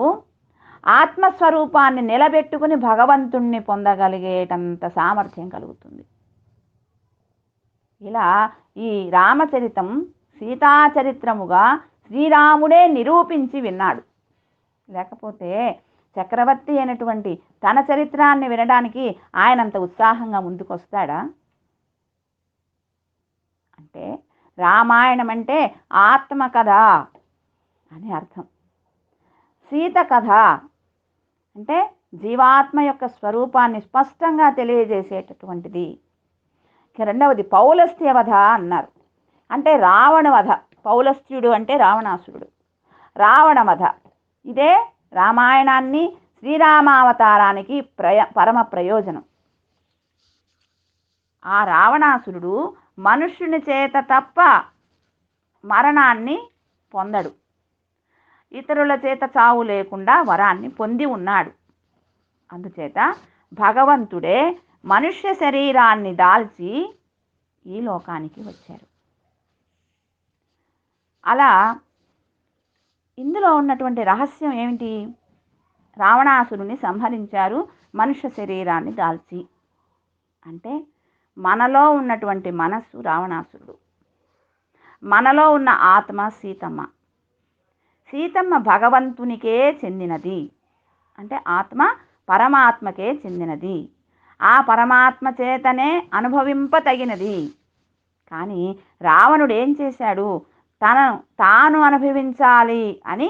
ఆత్మస్వరూపాన్ని నిలబెట్టుకుని భగవంతుణ్ణి పొందగలిగేటంత సామర్థ్యం కలుగుతుంది. ఇలా ఈ రామచరితం సీతాచరిత్రముగా శ్రీరాముడే నిరూపించి విన్నాడు. లేకపోతే చక్రవర్తి అయినటువంటి తన చరిత్రాన్ని వినడానికి ఆయనంత ఉత్సాహంగా ముందుకొస్తాడా? అంటే రామాయణం అంటే ఆత్మకథ అని అర్థం. సీత కథ అంటే జీవాత్మ యొక్క స్వరూపాన్ని స్పష్టంగా తెలియజేసేటటువంటిది. రెండవది పౌలస్త్య వధ అన్నారు. అంటే రావణ వధ. పౌలస్త్యుడు అంటే రావణాసురుడు. రావణ వధ ఇదే రామాయణాన్ని శ్రీరామావతారానికి పరమ ప్రయోజనం. ఆ రావణాసురుడు మనుష్యుని చేత తప్ప మరణాన్ని పొందడు. ఇతరుల చేత చావు లేకుండా వరాన్ని పొంది ఉన్నాడు. అందుచేత భగవంతుడే మనుష్య శరీరాన్ని దాల్చి ఈ లోకానికి వచ్చారు. అలా ఇందులో ఉన్నటువంటి రహస్యం ఏమిటి? రావణాసురుని సంహరించారు మనుష్య శరీరాన్ని దాల్చి. అంటే మనలో ఉన్నటువంటి మనస్సు రావణాసురుడు, మనలో ఉన్న ఆత్మ సీతమ్మ. సీతమ్మ భగవంతునికే చెందినది. అంటే ఆత్మ పరమాత్మకే చెందినది, ఆ పరమాత్మ చేతనే అనుభవింపతగినది. కానీ రావణుడు ఏం చేశాడు? తాను అనుభవించాలి అని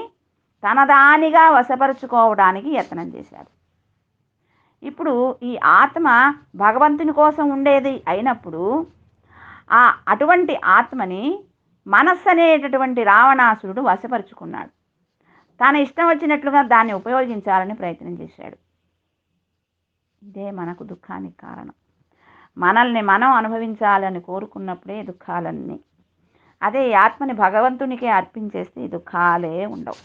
తనదానిగా వశపరుచుకోవడానికి యత్నం చేశాడు. ఇప్పుడు ఈ ఆత్మ భగవంతుని కోసం ఉండేది అయినప్పుడు అటువంటి ఆత్మని మనస్సు అనేటటువంటి రావణాసురుడు వశపరుచుకున్నాడు. తన ఇష్టం వచ్చినట్లుగా దాన్ని ఉపయోగించాలని ప్రయత్నం చేశాడు. ఇదే మనకు దుఃఖానికి కారణం. మనల్ని మనం అనుభవించాలని కోరుకున్నప్పుడే దుఃఖాలన్నీ. అదే ఈ ఆత్మని భగవంతునికే అర్పించేస్తే ఈ దుఃఖాలే ఉండవు.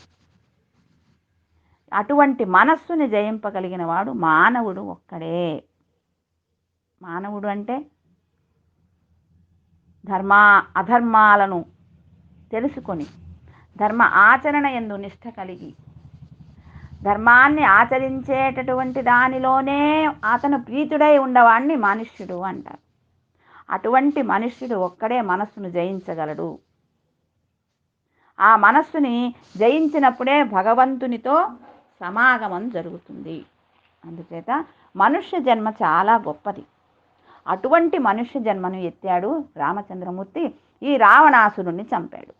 అటువంటి మనస్సుని జయింపగలిగిన వాడు మానవుడు ఒక్కడే. మానవుడు అంటే అధర్మాలను తెలుసుకొని ధర్మ ఆచరణ యందు నిష్ఠ కలిగి ధర్మాన్ని ఆచరించేటటువంటి దానిలోనే అతను ప్రీతుడై ఉండవాడిని మనుష్యుడు అంటారు. అటువంటి మనుష్యుడు ఒక్కడే మనస్సును జయించగలడు. ఆ మనస్సుని జయించినప్పుడే భగవంతునితో సమాగమం జరుగుతుంది. అందుచేత మనుష్య జన్మ చాలా గొప్పది. అటువంటి మనుష్య జన్మను ఎత్తాడు రామచంద్రమూర్తి. ఈ రావణాసురుణ్ణి చంపాడు.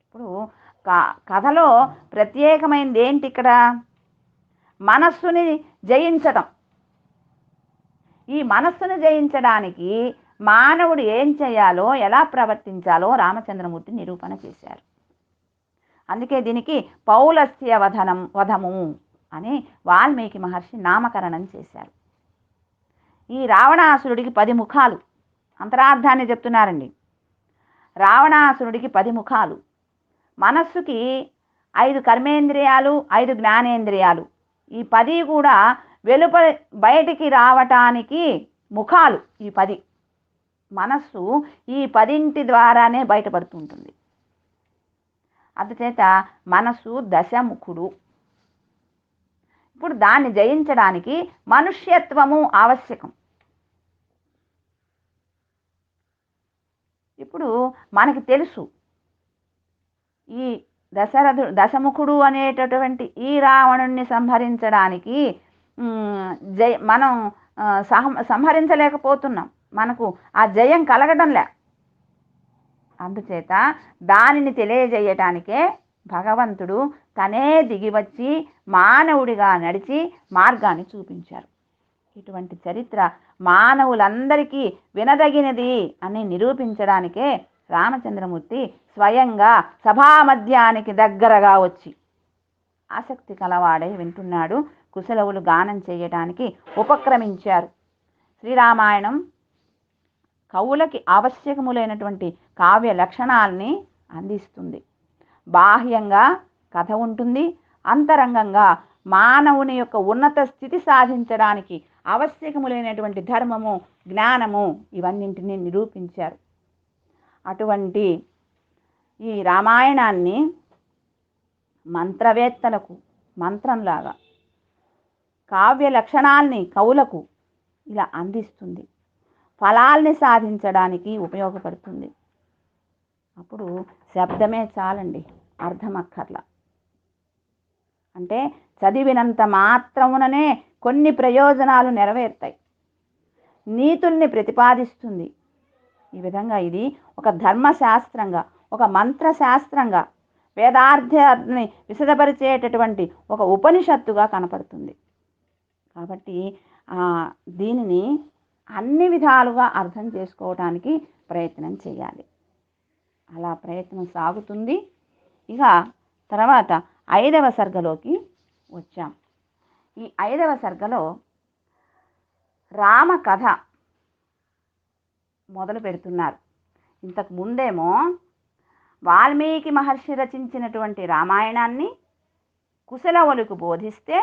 ఇప్పుడు కథలో ప్రత్యేకమైనది ఏంటి? ఇక్కడ మనస్సుని జయించడం. ఈ మనస్సును జయించడానికి మానవుడు ఏం చేయాలో, ఎలా ప్రవర్తించాలో రామచంద్రమూర్తి నిరూపణ చేశారు. అందుకే దీనికి పౌలస్త్య వధము అని వాల్మీకి మహర్షి నామకరణం చేశారు. ఈ రావణాసురుడికి 10 ముఖాలు. అంతరార్థాన్ని చెప్తున్నారండి. రావణాసురుడికి 10 ముఖాలు. మనస్సుకి 5 కర్మేంద్రియాలు, 5 జ్ఞానేంద్రియాలు. ఈ 10 కూడా బయటికి రావటానికి ముఖాలు. ఈ 10 మనస్సు ఈ 10 ద్వారానే బయటపడుతుంటుంది. అందుచేత మనస్సు దశముఖుడు. ఇప్పుడు దాన్ని జయించడానికి మనుష్యత్వము ఆవశ్యకం. ఇప్పుడు మనకి తెలుసు ఈ దశముఖుడు అనేటటువంటి ఈ రావణుణ్ణి సంహరించడానికి మనం సంహరించలేకపోతున్నాం. మనకు ఆ జయం కలగడంలే. అందుచేత దానిని తెలియజేయటానికే భగవంతుడు తనే దిగివచ్చి మానవుడిగా నడిచి మార్గాన్ని చూపించారు. ఇటువంటి చరిత్ర మానవులందరికీ వినదగినది అని నిరూపించడానికే రామచంద్రమూర్తి స్వయంగా సభామధ్యానికి దగ్గరగా వచ్చి ఆసక్తి కలవాడై వింటున్నాడు. కుశలవులు గానం చేయటానికి ఉపక్రమించారు. శ్రీరామాయణం కవులకి ఆవశ్యకములైనటువంటి కావ్య లక్షణాలని అందిస్తుంది. బాహ్యంగా కథ ఉంటుంది, అంతరంగంగా మానవుని యొక్క ఉన్నత స్థితి సాధించడానికి ఆవశ్యకములైనటువంటి ధర్మము, జ్ఞానము ఇవన్నింటినీ నిరూపించారు. అటువంటి ఈ రామాయణాన్ని మంత్రవేత్తలకు మంత్రంలాగా కావ్య లక్షణాల్ని కవులకు ఇలా అందిస్తుంది. ఫలాల్ని సాధించడానికి ఉపయోగపడుతుంది. అప్పుడు శబ్దమే చాలండి, అర్థం అక్కర్లా. అంటే చదివినంత మాత్రముననే కొన్ని ప్రయోజనాలు నెరవేరుతాయి. నీతుల్ని ప్రతిపాదిస్తుంది. ఈ విధంగా ఇది ఒక ధర్మశాస్త్రంగా, ఒక మంత్రశాస్త్రంగా, వేదార్థాన్ని విశదపరిచేటటువంటి ఒక ఉపనిషత్తుగా కనపడుతుంది. కాబట్టి దీనిని అన్ని విధాలుగా అర్థం చేసుకోవడానికి ప్రయత్నం చేయాలి. అలా ప్రయత్నం సాగుతుంది. ఇక తర్వాత 5వ సర్గలోకి వచ్చాం. ఈ 5వ సర్గలో రామ కథ మొదలు పెడుతున్నారు. ఇంతకు ముందేమో వాల్మీకి మహర్షి రచించినటువంటి రామాయణాన్ని కుశలవులకు బోధిస్తే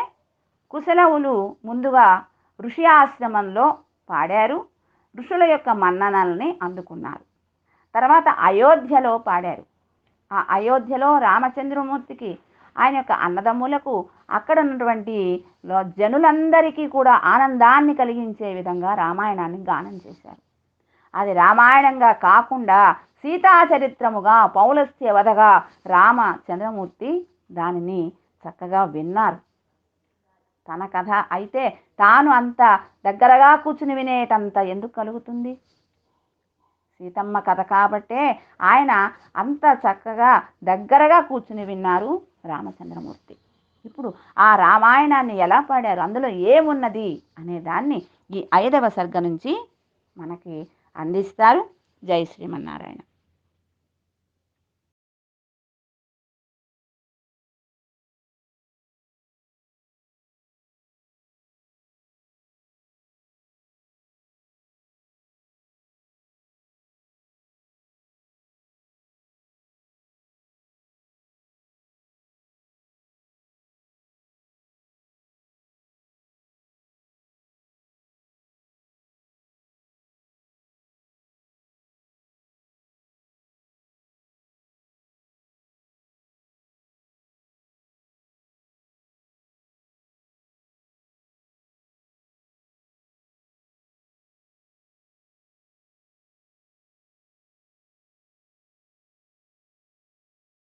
కుశలవులు ముందుగా ఋషి ఆశ్రమంలో పాడారు. ఋషుల యొక్క మన్ననల్ని అందుకున్నారు. తర్వాత అయోధ్యలో పాడారు. ఆ అయోధ్యలో రామచంద్రమూర్తికి, ఆయన యొక్క అన్నదమ్ములకు, అక్కడ ఉన్నటువంటి జనులందరికీ కూడా ఆనందాన్ని కలిగించే విధంగా రామాయణాన్ని గానం చేశారు. అది రామాయణంగా కాకుండా సీతాచరిత్రముగా, పౌలస్త్య వధగా రామచంద్రమూర్తి దానిని చక్కగా విన్నారు. తన కథ అయితే తాను అంత దగ్గరగా కూర్చుని వినేటంత ఎందుకు కలుగుతుంది? సీతమ్మ కథ కాబట్టే ఆయన అంత చక్కగా దగ్గరగా కూర్చుని విన్నారు రామచంద్రమూర్తి. ఇప్పుడు ఆ రామాయణాన్ని ఎలా పాడారు, అందులో ఏమున్నది అనే దాన్ని ఈ 5వ సర్గ నుంచి మనకి అందిస్తారు. జై శ్రీమన్నారాయణ.